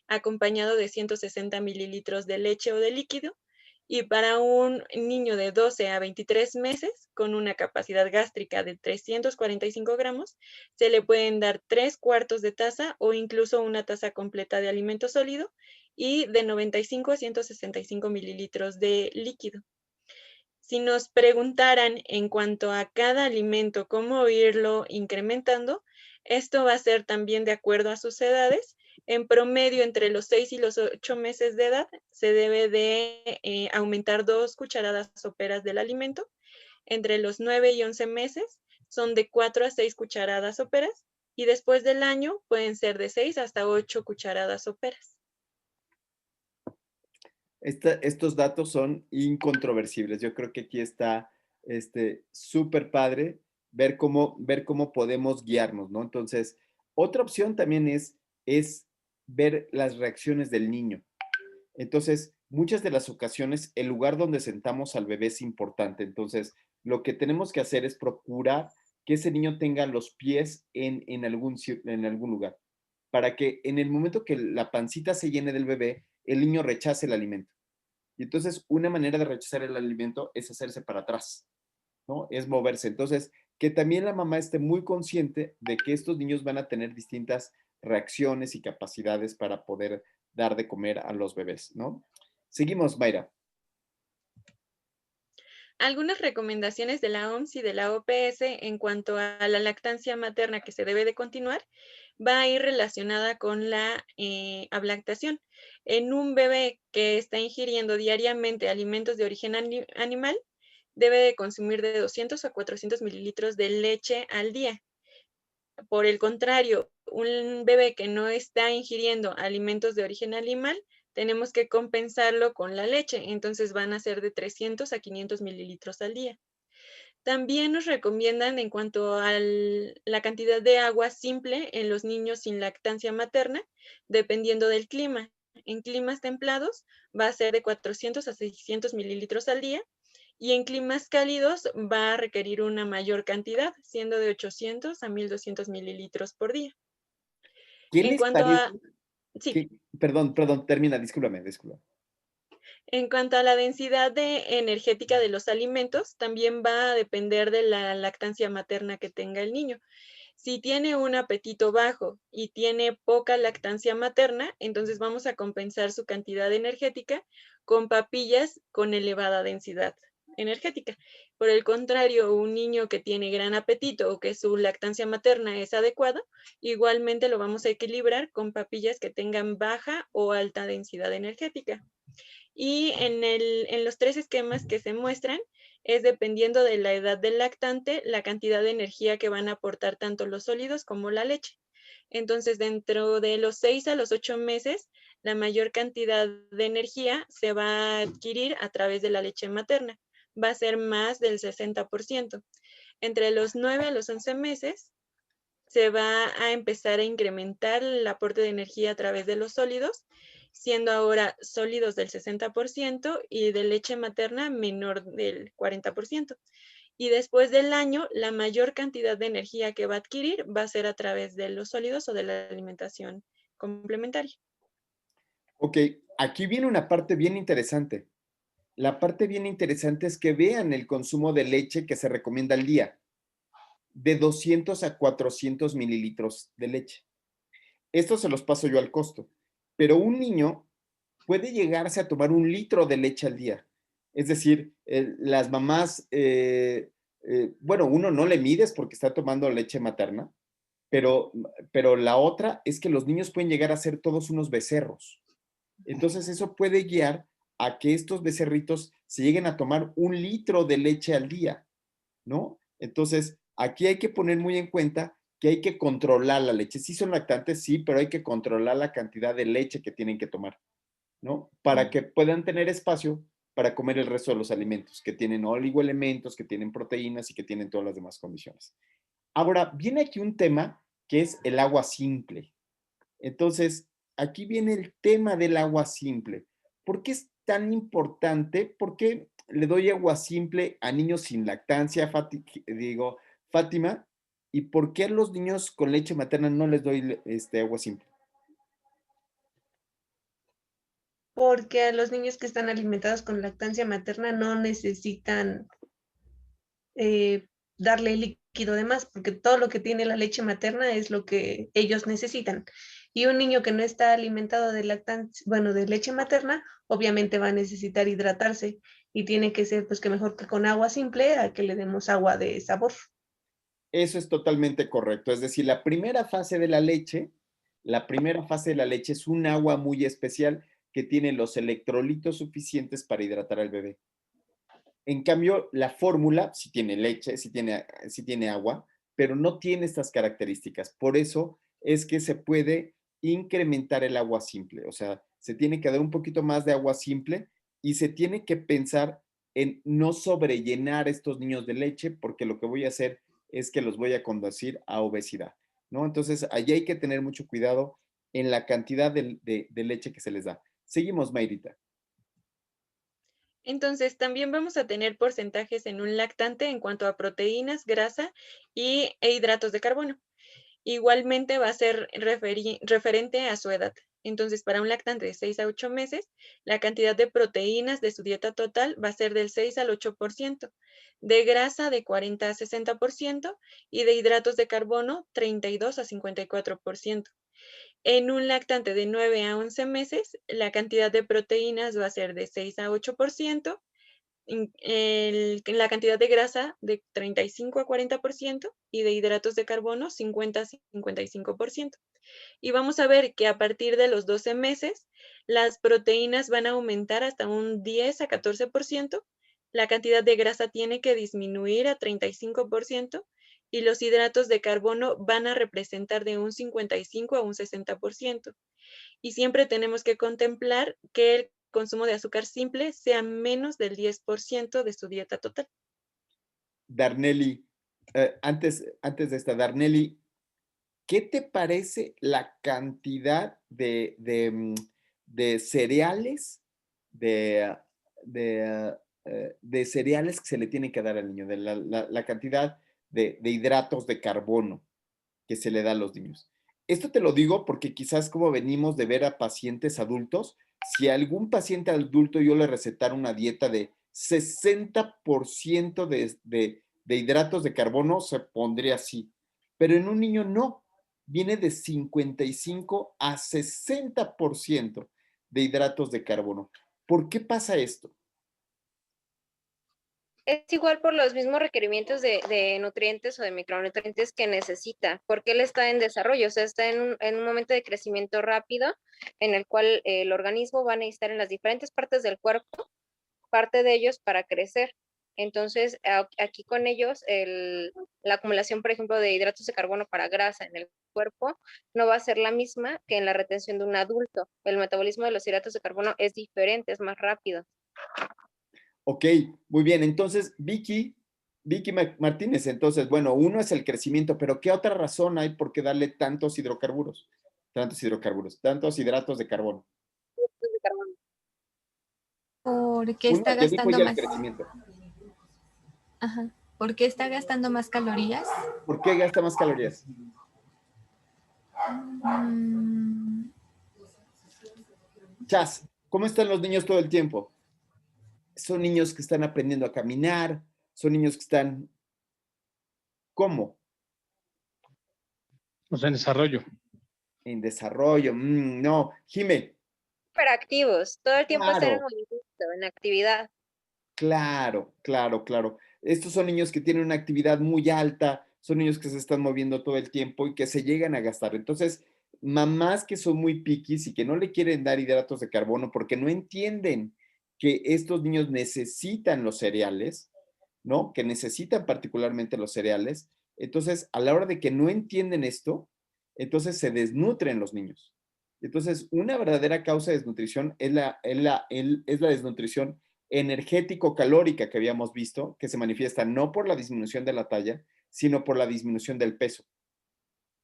acompañado de 160 mililitros de leche o de líquido. Y para un niño de 12 a 23 meses, con una capacidad gástrica de 345 gramos, se le pueden dar 3/4 de taza o incluso una taza completa de alimento sólido y de 95 a 165 mililitros de líquido. Si nos preguntaran en cuanto a cada alimento cómo irlo incrementando, esto va a ser también de acuerdo a sus edades. En promedio, entre los 6 y los 8 meses de edad, se debe de aumentar 2 cucharadas soperas del alimento. Entre los 9 y 11 meses son de 4 a 6 cucharadas soperas y después del año pueden ser de 6 hasta 8 cucharadas soperas. Estos datos son incontroversibles. Yo creo que aquí está súper padre ver cómo podemos guiarnos, ¿no? Entonces, otra opción también es ver las reacciones del niño. Entonces, muchas de las ocasiones, el lugar donde sentamos al bebé es importante. Entonces, lo que tenemos que hacer es procurar que ese niño tenga los pies en algún lugar, para que en el momento que la pancita se llene del bebé, el niño rechace el alimento. Y entonces, una manera de rechazar el alimento es hacerse para atrás, ¿no? Es moverse. Entonces, que también la mamá esté muy consciente de que estos niños van a tener distintas reacciones y capacidades para poder dar de comer a los bebés, ¿no? Seguimos, Mayra. Algunas recomendaciones de la OMS y de la OPS en cuanto a la lactancia materna que se debe de continuar va a ir relacionada con la ablactación. En un bebé que está ingiriendo diariamente alimentos de origen animal, debe de consumir de 200 a 400 mililitros de leche al día. Por el contrario, un bebé que no está ingiriendo alimentos de origen animal, tenemos que compensarlo con la leche, entonces van a ser de 300 a 500 mililitros al día. También nos recomiendan en cuanto a la cantidad de agua simple en los niños sin lactancia materna, dependiendo del clima. En climas templados va a ser de 400 a 600 mililitros al día y en climas cálidos va a requerir una mayor cantidad, siendo de 800 a 1200 mililitros por día. ¿Qué En les cuanto parece? a... Sí. Perdón, termina, discúlpame. En cuanto a la densidad energética de los alimentos, también va a depender de la lactancia materna que tenga el niño. Si tiene un apetito bajo y tiene poca lactancia materna, entonces vamos a compensar su cantidad energética con papillas con elevada densidad energética. Por el contrario, un niño que tiene gran apetito o que su lactancia materna es adecuada, igualmente lo vamos a equilibrar con papillas que tengan baja o alta densidad energética. Y en los 3 esquemas que se muestran, es dependiendo de la edad del lactante, la cantidad de energía que van a aportar tanto los sólidos como la leche. Entonces, dentro de los 6 a los 8 meses, la mayor cantidad de energía se va a adquirir a través de la leche materna. Va a ser más del 60%. Entre los 9 a los 11 meses, se va a empezar a incrementar el aporte de energía a través de los sólidos, siendo ahora sólidos del 60% y de leche materna menor del 40%. Y después del año, la mayor cantidad de energía que va a adquirir va a ser a través de los sólidos o de la alimentación complementaria. Ok, aquí viene una parte bien interesante. La parte bien interesante es que vean el consumo de leche que se recomienda al día, de 200 a 400 mililitros de leche. Esto se los paso yo al costo, pero un niño puede llegarse a tomar 1 litro de leche al día. Es decir, las mamás, bueno, uno no le mides porque está tomando leche materna, pero la otra es que los niños pueden llegar a ser todos unos becerros. Entonces eso puede guiar a que estos becerritos se lleguen a tomar 1 litro de leche al día, ¿no? Entonces, aquí hay que poner muy en cuenta que hay que controlar la leche. Sí son lactantes, sí, pero hay que controlar la cantidad de leche que tienen que tomar, ¿no? Para que puedan tener espacio para comer el resto de los alimentos, que tienen oligoelementos, que tienen proteínas y que tienen todas las demás condiciones. Ahora, viene aquí un tema que es el agua simple. Entonces, aquí viene el tema del agua simple. ¿Por qué es tan importante? ¿Por qué le doy agua simple a niños sin lactancia, Fátima? ¿Y por qué a los niños con leche materna no les doy agua simple? Porque a los niños que están alimentados con lactancia materna no necesitan darle líquido de más, porque todo lo que tiene la leche materna es lo que ellos necesitan. Y un niño que no está alimentado de lactancia, bueno, de leche materna, obviamente va a necesitar hidratarse y tiene que ser, pues, que mejor que con agua simple a que le demos agua de sabor. Eso es totalmente correcto. Es decir, la primera fase de la leche es un agua muy especial que tiene los electrolitos suficientes para hidratar al bebé. En cambio, la fórmula sí tiene leche, sí tiene agua, pero no tiene estas características. Por eso es que se puede incrementar el agua simple. O sea, se tiene que dar un poquito más de agua simple y se tiene que pensar en no sobrellenar a estos niños de leche, porque lo que voy a hacer es que los voy a conducir a obesidad, ¿no? Entonces, allí hay que tener mucho cuidado en la cantidad de leche que se les da. Seguimos, Mayrita. Entonces, también vamos a tener porcentajes en un lactante en cuanto a proteínas, grasa e hidratos de carbono. Igualmente va a ser referente a su edad. Entonces, para un lactante de 6 a 8 meses, la cantidad de proteínas de su dieta total va a ser del 6 al 8%, de grasa de 40 a 60% y de hidratos de carbono 32 a 54%. En un lactante de 9 a 11 meses, la cantidad de proteínas va a ser de 6 a 8%, la cantidad de grasa de 35 a 40% y de hidratos de carbono 50 a 55%. Y vamos a ver que a partir de los 12 meses, las proteínas van a aumentar hasta un 10 a 14%, la cantidad de grasa tiene que disminuir a 35% y los hidratos de carbono van a representar de un 55 a un 60%. Y siempre tenemos que contemplar que el consumo de azúcar simple sea menos del 10% de su dieta total. Darnelli, antes de esta, Darnelli, ¿qué te parece la cantidad de cereales, de cereales que se le tiene que dar al niño, de la cantidad de hidratos de carbono que se le da a los niños? Esto te lo digo porque quizás como venimos de ver a pacientes adultos, si a algún paciente adulto yo le recetara una dieta de 60% de hidratos de carbono, se pondría así. Pero en un niño no. Viene de 55 a 60% de hidratos de carbono. ¿Por qué pasa esto? Es igual por los mismos requerimientos de nutrientes o de micronutrientes que necesita, porque él está en desarrollo, o sea, está en un momento de crecimiento rápido en el cual el organismo va a necesitar en las diferentes partes del cuerpo, parte de ellos para crecer. Entonces, aquí con ellos, la acumulación, por ejemplo, de hidratos de carbono para grasa en el cuerpo no va a ser la misma que en la retención de un adulto. El metabolismo de los hidratos de carbono es diferente, es más rápido. Ok, muy bien. Entonces, Vicky Martínez, entonces, bueno, uno es el crecimiento, pero ¿qué otra razón hay por qué darle tantos hidrocarburos? Tantos hidratos de carbono. Porque Uno, está yo digo gastando ya el más. crecimiento. Ajá. ¿Por qué está gastando más calorías? ¿Por qué gasta más calorías? Chas, ¿cómo están los niños todo el tiempo? Son niños que están aprendiendo a caminar, son niños que están... ¿Cómo? O sea, en desarrollo. En desarrollo, no. Jime. Hiperactivos, todo el tiempo están en Claro, movimiento, en actividad. claro. Estos son niños que tienen una actividad muy alta, son niños que se están moviendo todo el tiempo y que se llegan a gastar. Entonces, mamás que son muy piquis y que no le quieren dar hidratos de carbono porque no entienden que estos niños necesitan los cereales, ¿no? Que necesitan particularmente los cereales. Entonces, a la hora de que no entienden esto, entonces se desnutren los niños. Entonces, una verdadera causa de desnutrición es la desnutrición energético-calórica que habíamos visto, que se manifiesta no por la disminución de la talla, sino por la disminución del peso.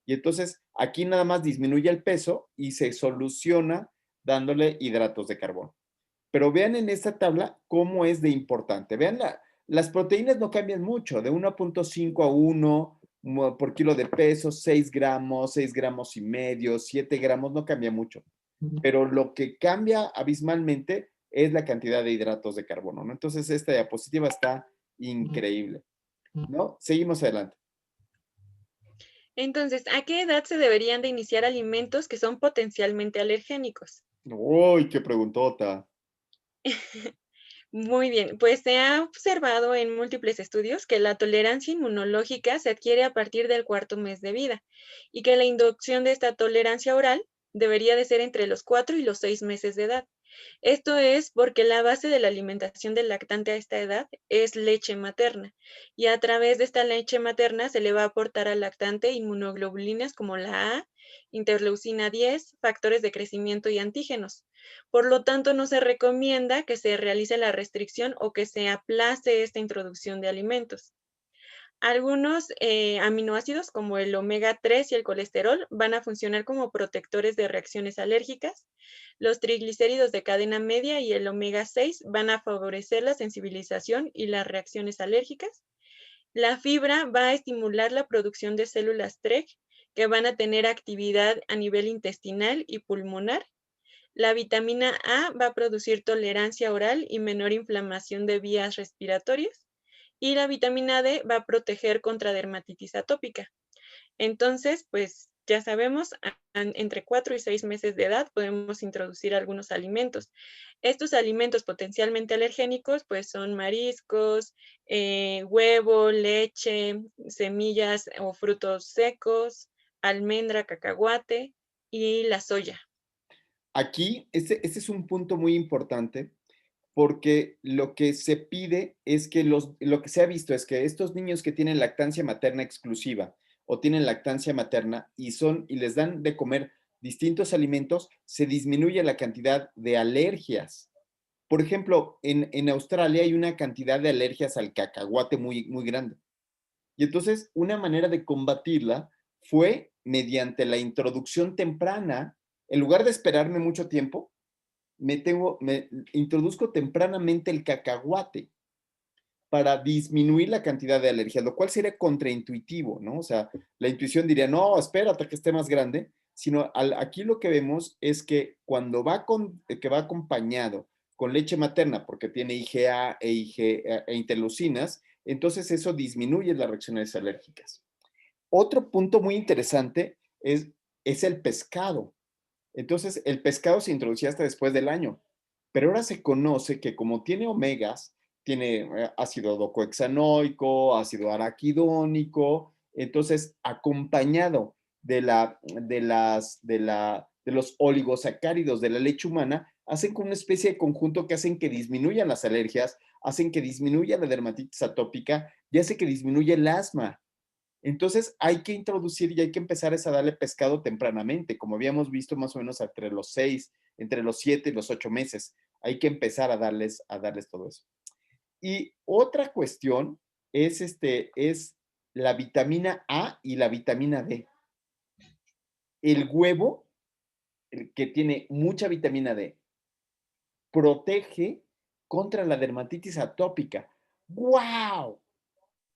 Y entonces aquí nada más disminuye el peso y se soluciona dándole hidratos de carbono. Pero vean en esta tabla cómo es de importante. Vean, las proteínas no cambian mucho, de 1.5 a 1 por kilo de peso, 6 gramos, 6 gramos y medio, 7 gramos, no cambia mucho. Pero lo que cambia abismalmente es la cantidad de hidratos de carbono, ¿no? Entonces esta diapositiva está increíble, ¿no? Seguimos adelante. Entonces, ¿a qué edad se deberían de iniciar alimentos que son potencialmente alergénicos? ¡Uy, qué preguntota! Muy bien, pues se ha observado en múltiples estudios que la tolerancia inmunológica se adquiere a partir del 4º mes de vida y que la inducción de esta tolerancia oral debería de ser entre los 4 y los 6 meses de edad. Esto es porque la base de la alimentación del lactante a esta edad es leche materna y a través de esta leche materna se le va a aportar al lactante inmunoglobulinas como la A, interleucina 10, factores de crecimiento y antígenos. Por lo tanto, no se recomienda que se realice la restricción o que se aplace esta introducción de alimentos. Algunos aminoácidos como el omega 3 y el colesterol van a funcionar como protectores de reacciones alérgicas. Los triglicéridos de cadena media y el omega 6 van a favorecer la sensibilización y las reacciones alérgicas. La fibra va a estimular la producción de células TREG que van a tener actividad a nivel intestinal y pulmonar. La vitamina A va a producir tolerancia oral y menor inflamación de vías respiratorias. Y la vitamina D va a proteger contra dermatitis atópica. Entonces, pues ya sabemos, entre 4 y 6 meses de edad podemos introducir algunos alimentos. Estos alimentos potencialmente alergénicos, pues son mariscos, huevo, leche, semillas o frutos secos, almendra, cacahuate y la soya. Aquí, este es un punto muy importante porque lo que se pide es que lo que se ha visto es que estos niños que tienen lactancia materna exclusiva o tienen lactancia materna y les dan de comer distintos alimentos, se disminuye la cantidad de alergias. Por ejemplo, en Australia hay una cantidad de alergias al cacahuate muy, muy grande. Y entonces, una manera de combatirla fue mediante la introducción temprana, en lugar de esperarme mucho tiempo, me introduzco tempranamente el cacahuate para disminuir la cantidad de alergias, lo cual sería contraintuitivo, ¿no? O sea, la intuición diría, no, espérate que esté más grande, sino aquí lo que vemos es que cuando que va acompañado con leche materna, porque tiene IgA e interleucinas, entonces eso disminuye las reacciones alérgicas. Otro punto muy interesante es el pescado. Entonces, el pescado se introducía hasta después del año, pero ahora se conoce que como tiene omegas, tiene ácido docohexanoico, ácido araquidónico, entonces acompañado de los oligosacáridos de la leche humana, hacen como una especie de conjunto que hacen que disminuyan las alergias, hacen que disminuya la dermatitis atópica y hace que disminuya el asma. Entonces hay que introducir y hay que empezar a darle pescado tempranamente, como habíamos visto más o menos entre los 7 y los 8 meses. Hay que empezar a darles todo eso. Y otra cuestión es la vitamina A y la vitamina D. El huevo, que tiene mucha vitamina D, protege contra la dermatitis atópica. ¡Guau!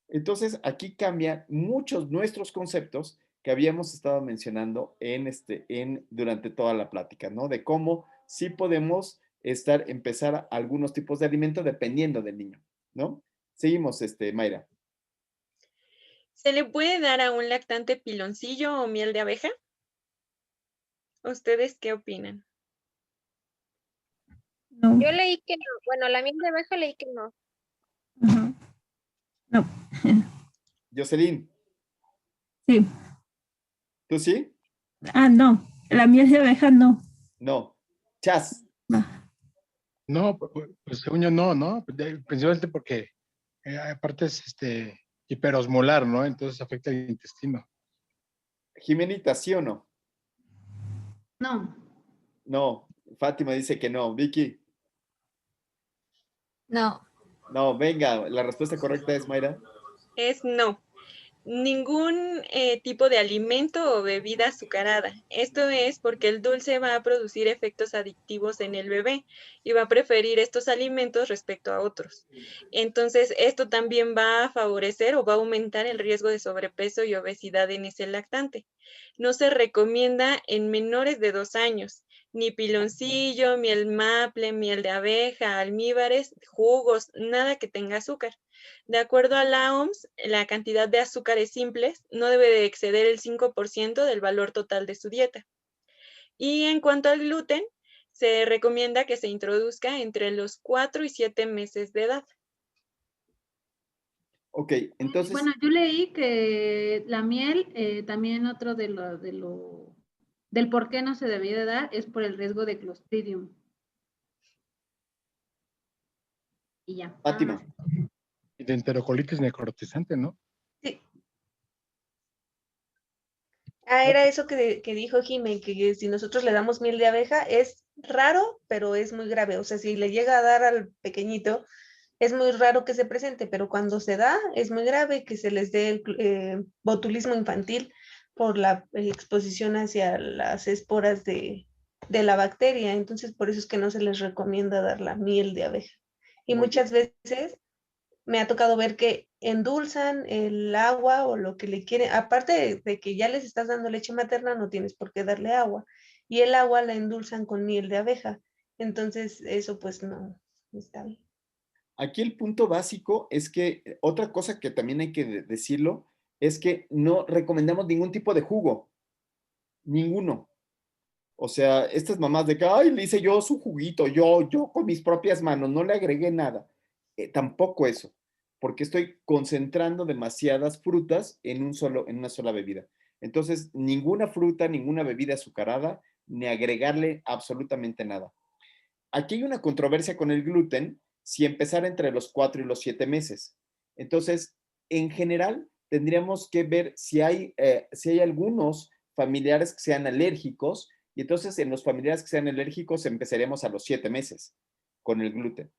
Entonces, aquí cambian muchos nuestros conceptos que habíamos estado mencionando durante toda la plática, ¿no? De cómo sí podemos empezar algunos tipos de alimentos dependiendo del niño, ¿no? Seguimos, Mayra. ¿Se le puede dar a un lactante piloncillo o miel de abeja? ¿Ustedes qué opinan? No. Yo leí que no. Bueno, la miel de abeja leí que no. Ajá. No. Jocelyn. Sí. ¿Tú sí? Ah, no. La miel de abeja no. No. Chas. No. No, pues según yo no, ¿no? Principalmente porque aparte es hiperosmolar, ¿no? Entonces afecta el intestino. Jimenita, ¿sí o no? No. No. Fátima dice que no. Vicky. No, No, venga, la respuesta correcta es Mayra. Es no. Ningún tipo de alimento o bebida azucarada. Esto es porque el dulce va a producir efectos adictivos en el bebé y va a preferir estos alimentos respecto a otros. Entonces, esto también va a favorecer o va a aumentar el riesgo de sobrepeso y obesidad en ese lactante. No se recomienda en menores de 2 años, ni piloncillo, miel maple, miel de abeja, almíbares, jugos, nada que tenga azúcar. De acuerdo a la OMS, la cantidad de azúcares simples no debe de exceder el 5% del valor total de su dieta. Y en cuanto al gluten, se recomienda que se introduzca entre los 4 y 7 meses de edad. Ok, entonces, Bueno, yo leí que la miel, también otro del por qué no se debía de dar es por el riesgo de Clostridium. Y ya, nada más. Fátima. Y de enterocolitis necrotizante, ¿no? Sí. Ah, era eso que dijo Jimé, que si nosotros le damos miel de abeja es raro, pero es muy grave. O sea, si le llega a dar al pequeñito, es muy raro que se presente, pero cuando se da, es muy grave que se les dé el botulismo infantil por la exposición hacia las esporas de la bacteria. Entonces, por eso es que no se les recomienda dar la miel de abeja. Y Muy bien. muchas veces me ha tocado ver que endulzan el agua o lo que le quieren, aparte de que ya les estás dando leche materna, no tienes por qué darle agua. Y el agua la endulzan con miel de abeja. Entonces, eso pues no está bien. Aquí el punto básico es que otra cosa que también hay que decirlo es que no recomendamos ningún tipo de jugo, ninguno. O sea, estas mamás de que, ay, le hice yo su juguito, yo con mis propias manos, no le agregué nada. Tampoco eso, porque estoy concentrando demasiadas frutas en una sola bebida. Entonces, ninguna fruta, ninguna bebida azucarada, ni agregarle absolutamente nada. Aquí hay una controversia con el gluten, si empezar entre los 4 y los 7 meses. Entonces, en general, tendríamos que ver si hay algunos familiares que sean alérgicos, y entonces en los familiares que sean alérgicos empezaremos a los 7 meses con el gluten.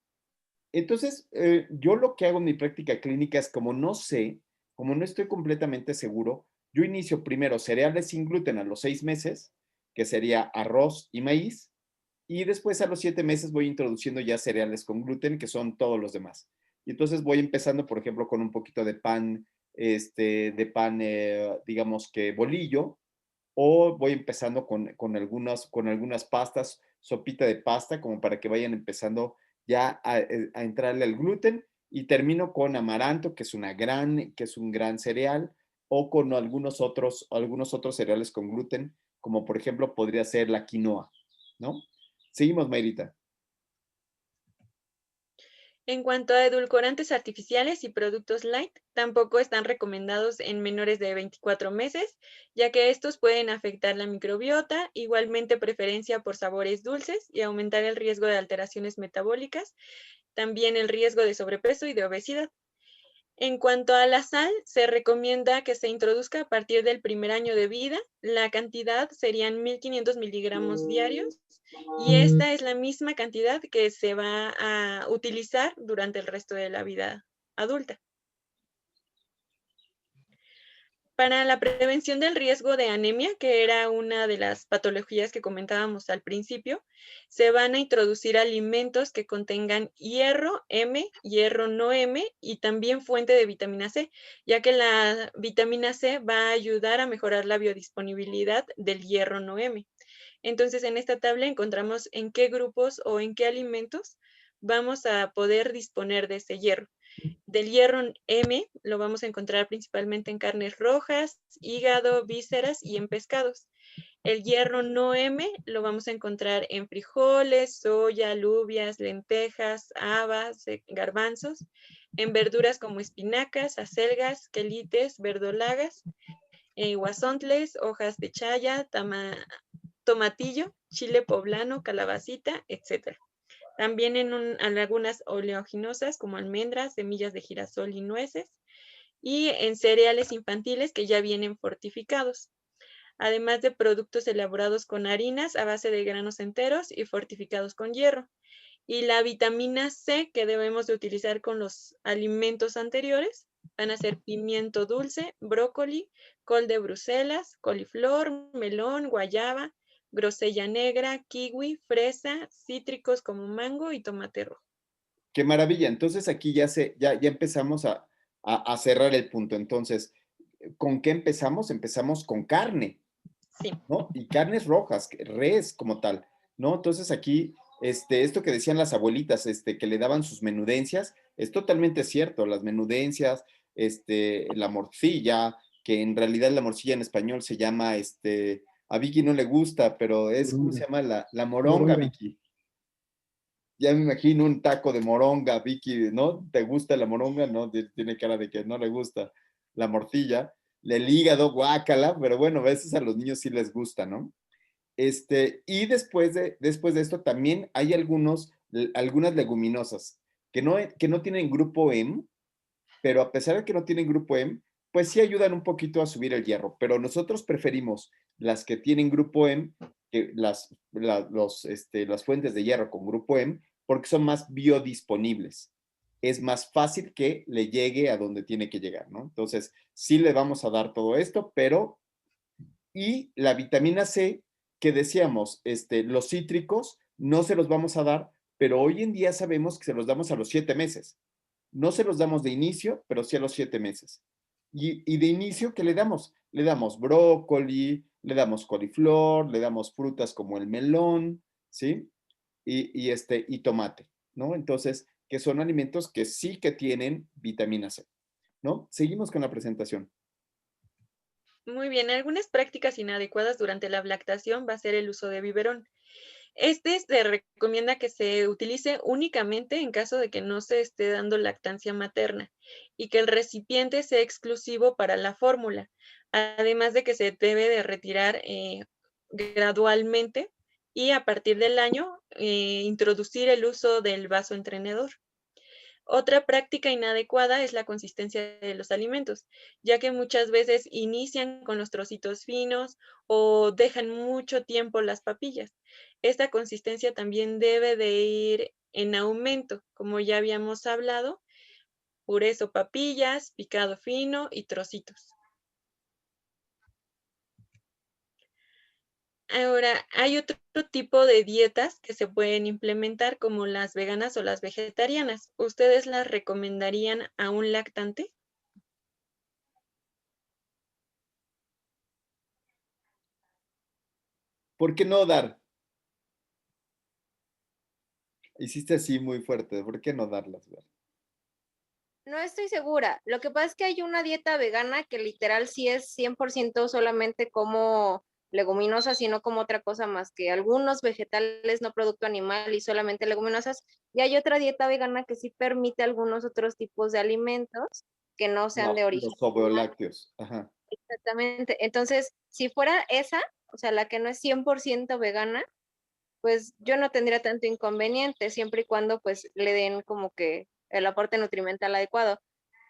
Entonces, yo lo que hago en mi práctica clínica es como no sé, como no estoy completamente seguro, yo inicio primero cereales sin gluten a los 6 meses, que sería arroz y maíz, y después a los 7 meses voy introduciendo ya cereales con gluten, que son todos los demás. Y entonces voy empezando, por ejemplo, con un poquito de pan, digamos que bolillo, o voy empezando con algunas pastas, sopita de pasta, como para que vayan empezando ya a entrarle al gluten, y termino con amaranto, que es un gran cereal, o con algunos otros cereales con gluten, como por ejemplo podría ser la quinoa, ¿no? Seguimos, Mayrita. En cuanto a edulcorantes artificiales y productos light, tampoco están recomendados en menores de 24 meses, ya que estos pueden afectar la microbiota, igualmente preferencia por sabores dulces y aumentar el riesgo de alteraciones metabólicas, también el riesgo de sobrepeso y de obesidad. En cuanto a la sal, se recomienda que se introduzca a partir del primer año de vida. La cantidad serían 1500 miligramos diarios y esta es la misma cantidad que se va a utilizar durante el resto de la vida adulta. Para la prevención del riesgo de anemia, que era una de las patologías que comentábamos al principio, se van a introducir alimentos que contengan hierro M, hierro no M y también fuente de vitamina C, ya que la vitamina C va a ayudar a mejorar la biodisponibilidad del hierro no M. Entonces, en esta tabla encontramos en qué grupos o en qué alimentos vamos a poder disponer de ese hierro. Del hierro M lo vamos a encontrar principalmente en carnes rojas, hígado, vísceras y en pescados. El hierro no M lo vamos a encontrar en frijoles, soya, alubias, lentejas, habas, garbanzos, en verduras como espinacas, acelgas, quelites, verdolagas, guasontles, hojas de chaya, tomatillo, chile poblano, calabacita, etc. También en algunas oleaginosas como almendras, semillas de girasol y nueces, y en cereales infantiles que ya vienen fortificados, además de productos elaborados con harinas a base de granos enteros y fortificados con hierro. Y la vitamina C que debemos de utilizar con los alimentos anteriores van a ser pimiento dulce, brócoli, col de Bruselas, coliflor, melón, guayaba, grosella negra, kiwi, fresa, cítricos como mango y tomate rojo. Qué maravilla. Entonces aquí ya empezamos a cerrar el punto. Entonces, ¿con qué empezamos? Empezamos con carne, Sí. ¿no? Y carnes rojas, res como tal, ¿no? Entonces aquí, esto que decían las abuelitas, que le daban sus menudencias, es totalmente cierto. Las menudencias, la morcilla, que en realidad la morcilla en español se llama, a Vicky no le gusta, pero es, ¿cómo se llama? La moronga, Vicky. Ya me imagino un taco de moronga, Vicky, ¿no? ¿Te gusta la moronga? No, tiene cara de que no le gusta la morcilla. El hígado, guácala, pero bueno, a veces a los niños sí les gusta, ¿no? Y después de esto también hay algunas leguminosas que no tienen grupo M, pero a pesar de que no tienen grupo M, pues sí ayudan un poquito a subir el hierro, pero nosotros preferimos las que tienen grupo M, que las fuentes de hierro con grupo M, porque son más biodisponibles. Es más fácil que le llegue a donde tiene que llegar, ¿no? Entonces, sí le vamos a dar todo esto, pero, y la vitamina C, que decíamos, los cítricos no se los vamos a dar, pero hoy en día sabemos que se los damos a los 7 meses. No se los damos de inicio, pero sí a los 7 meses. Y de inicio, ¿qué le damos? Le damos brócoli, le damos coliflor, le damos frutas como el melón, ¿sí? Y tomate, ¿no? Entonces, que son alimentos que sí que tienen vitamina C, ¿no? Seguimos con la presentación. Muy bien, algunas prácticas inadecuadas durante la lactación va a ser el uso de biberón. Se recomienda que se utilice únicamente en caso de que no se esté dando lactancia materna y que el recipiente sea exclusivo para la fórmula, además de que se debe de retirar gradualmente y a partir del año introducir el uso del vaso entrenador. Otra práctica inadecuada es la consistencia de los alimentos, ya que muchas veces inician con los trocitos finos o dejan mucho tiempo las papillas. Esta consistencia también debe de ir en aumento, como ya habíamos hablado, purés o papillas, picado fino y trocitos. Ahora, hay otro tipo de dietas que se pueden implementar como las veganas o las vegetarianas. ¿Ustedes las recomendarían a un lactante? ¿Por qué no dar? Hiciste así muy fuerte. ¿Por qué no darlas? No estoy segura. Lo que pasa es que hay una dieta vegana que literal sí es 100% solamente como leguminosas y no como otra cosa más que algunos vegetales, no producto animal y solamente leguminosas. Y hay otra dieta vegana que sí permite algunos otros tipos de alimentos que no sean de origen Los ovolácteos. Ajá. Exactamente. Entonces, si fuera esa, o sea, la que no es 100% vegana, pues yo no tendría tanto inconveniente, siempre y cuando pues le den como que el aporte nutrimental adecuado.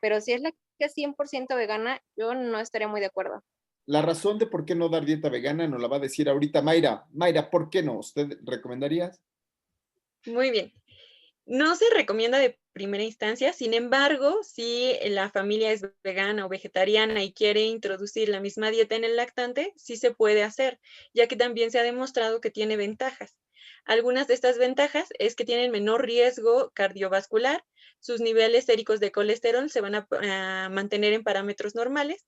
Pero si es la que es 100% vegana, yo no estaría muy de acuerdo. La razón de por qué no dar dieta vegana nos la va a decir ahorita Mayra. Mayra, ¿por qué no? ¿Usted recomendaría? Muy bien. No se recomienda de primera instancia, sin embargo, si la familia es vegana o vegetariana y quiere introducir la misma dieta en el lactante, sí se puede hacer, ya que también se ha demostrado que tiene ventajas. Algunas de estas ventajas es que tienen menor riesgo cardiovascular, sus niveles séricos de colesterol se van a mantener en parámetros normales,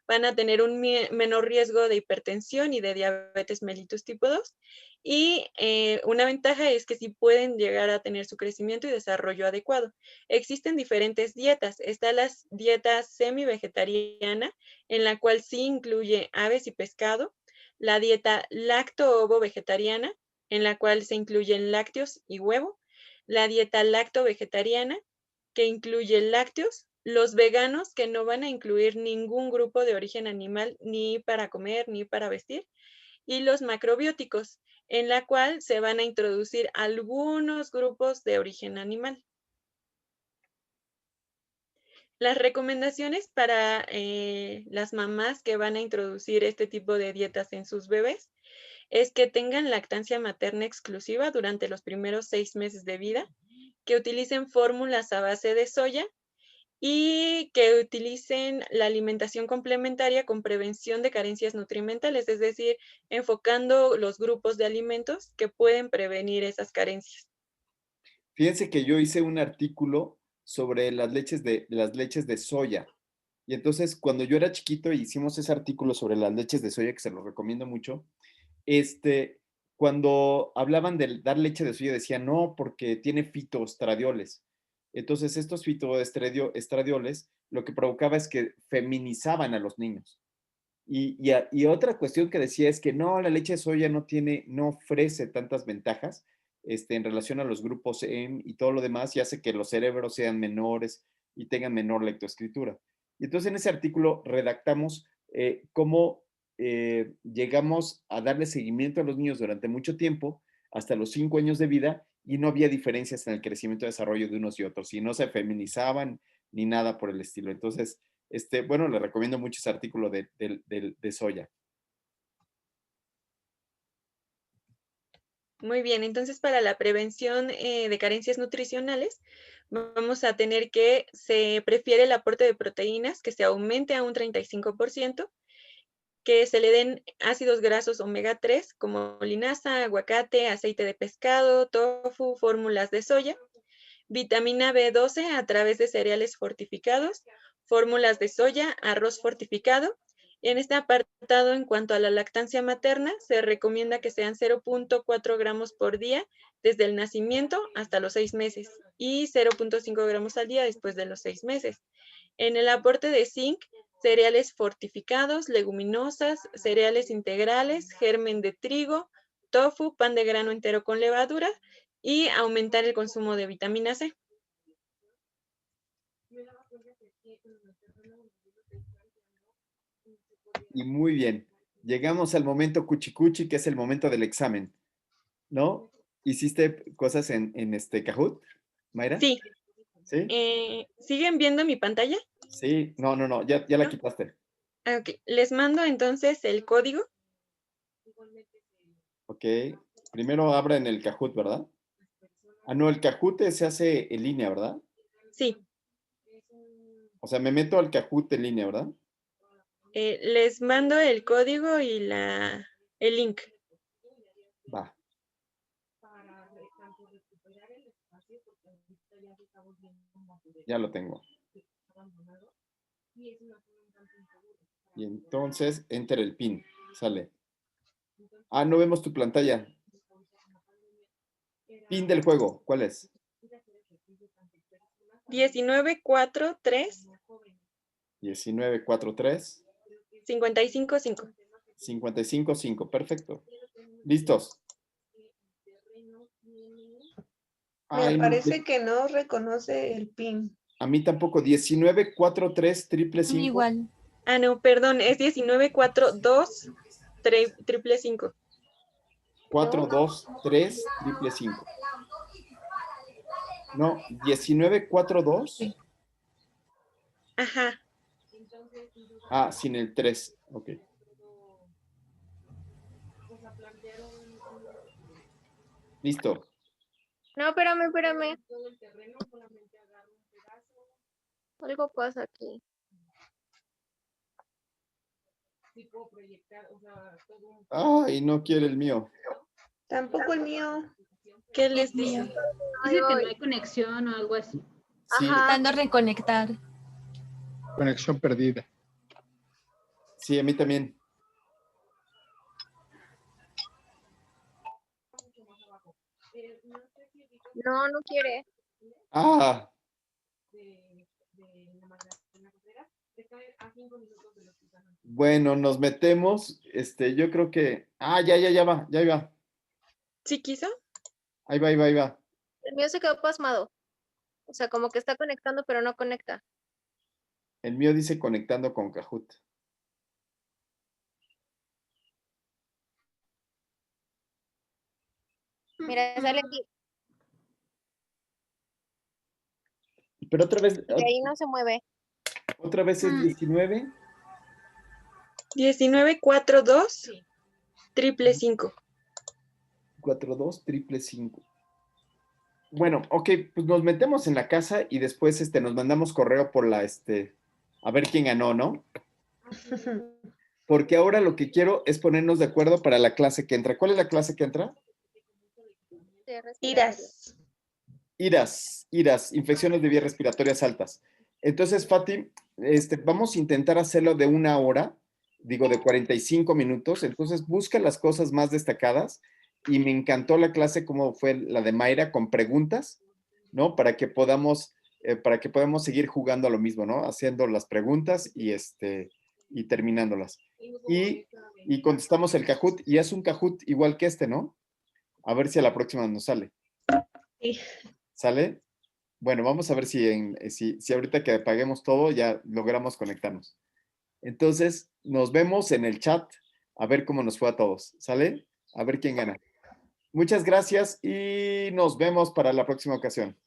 van a tener un menor riesgo de hipertensión y de diabetes mellitus tipo 2. Y una ventaja es que sí pueden llegar a tener su crecimiento y desarrollo adecuado. Existen diferentes dietas. Está la dieta semi-vegetariana, en la cual sí incluye aves y pescado. La dieta lacto-ovo-vegetariana, en la cual se incluyen lácteos y huevo. La dieta lacto-vegetariana, que incluye lácteos, los veganos, que no van a incluir ningún grupo de origen animal, ni para comer, ni para vestir, y los macrobióticos, en la cual se van a introducir algunos grupos de origen animal. Las recomendaciones para las mamás que van a introducir este tipo de dietas en sus bebés es que tengan lactancia materna exclusiva durante los primeros 6 meses de vida, que utilicen fórmulas a base de soya y que utilicen la alimentación complementaria con prevención de carencias nutrimentales, es decir, enfocando los grupos de alimentos que pueden prevenir esas carencias. Fíjense que yo hice un artículo sobre las leches de soya. Y entonces, cuando yo era chiquito y hicimos ese artículo sobre las leches de soya, que se lo recomiendo mucho, cuando hablaban de dar leche de soya, decían no, porque tiene fitoestradioles. Entonces, estos fitoestradioles lo que provocaba es que feminizaban a los niños. Y otra cuestión que decía es que no, la leche de soya no ofrece tantas ventajas en relación a los grupos M y todo lo demás, y hace que los cerebros sean menores y tengan menor lectoescritura. Y entonces en ese artículo redactamos cómo llegamos a darle seguimiento a los niños durante mucho tiempo, hasta los 5 años de vida, y no había diferencias en el crecimiento y desarrollo de unos y otros, y no se feminizaban ni nada por el estilo. Entonces, bueno, le recomiendo mucho ese artículo de soya. Muy bien, entonces para la prevención de carencias nutricionales, vamos a tener que se prefiere el aporte de proteínas que se aumente a un 35%, que se le den ácidos grasos omega 3 como linaza, aguacate, aceite de pescado, tofu, fórmulas de soya, vitamina B12 a través de cereales fortificados, fórmulas de soya, arroz fortificado. En este apartado, en cuanto a la lactancia materna, se recomienda que sean 0.4 gramos por día desde el nacimiento hasta los 6 meses y 0.5 gramos al día después de los 6 meses. En el aporte de zinc, cereales fortificados, leguminosas, cereales integrales, germen de trigo, tofu, pan de grano entero con levadura y aumentar el consumo de vitamina C. Y muy bien, llegamos al momento cuchicuchi, que es el momento del examen, ¿no? ¿Hiciste cosas en este Kahoot, Mayra? Sí. ¿Sí? ¿Siguen viendo mi pantalla? Sí, no, ya la quitaste. Ok, les mando entonces el código. Ok, primero abran el Kahoot, ¿verdad? Ah, no, el Kahoot se hace en línea, ¿verdad? Sí. O sea, me meto al Kahoot en línea, ¿verdad? Les mando el código y el link. Va. Ya lo tengo. Y entonces, enter el pin. Sale. Ah, no vemos tu pantalla. Pin del juego, ¿cuál es? 1943 1943 555. 555, perfecto. ¿Listos? Me Ay, no, parece que no reconoce el PIN. a mí tampoco. 1943 555. Igual. Ah, no, perdón, es 1942 555. 423 555. No, 1942. Sí. Ajá. Ah, sin el 3. Ok. Listo. No, espérame. Algo pasa aquí. Ay, no quiere el mío. Tampoco el mío. ¿Qué les dice? Dice que no hay conexión o algo así. Sí, Ajá. Intentando reconectar. Conexión perdida. sí, a mí también. No quiere. Ah, bueno, nos metemos. Yo creo que. Ah, ya va. ¿Sí quiso? Ahí va. El mío se quedó pasmado. O sea, como que está conectando, pero no conecta. El mío dice conectando con Kahoot. Mira, sale aquí. Pero otra vez, Y de ahí no se mueve. otra vez es 19. 1942 555. 42 555. Bueno, ok, pues nos metemos en la casa y después nos mandamos correo por la, a ver quién ganó, ¿no? Porque ahora lo que quiero es ponernos de acuerdo para la clase que entra. ¿Cuál es la clase que entra? Iras. IRAS, infecciones de vías respiratorias altas. Entonces, Fati, vamos a intentar hacerlo de 1 hora, digo de 45 minutos. Entonces, busca las cosas más destacadas y me encantó la clase como fue la de Mayra con preguntas, ¿no? Para que podamos seguir jugando a lo mismo, ¿no? Haciendo las preguntas y terminándolas. Y contestamos el Kahoot y es un Kahoot igual que ¿no? A ver si a la próxima nos sale. Sí. ¿Sale? Bueno, vamos a ver si ahorita que apaguemos todo ya logramos conectarnos. Entonces, nos vemos en el chat a ver cómo nos fue a todos. ¿Sale? A ver quién gana. Muchas gracias y nos vemos para la próxima ocasión.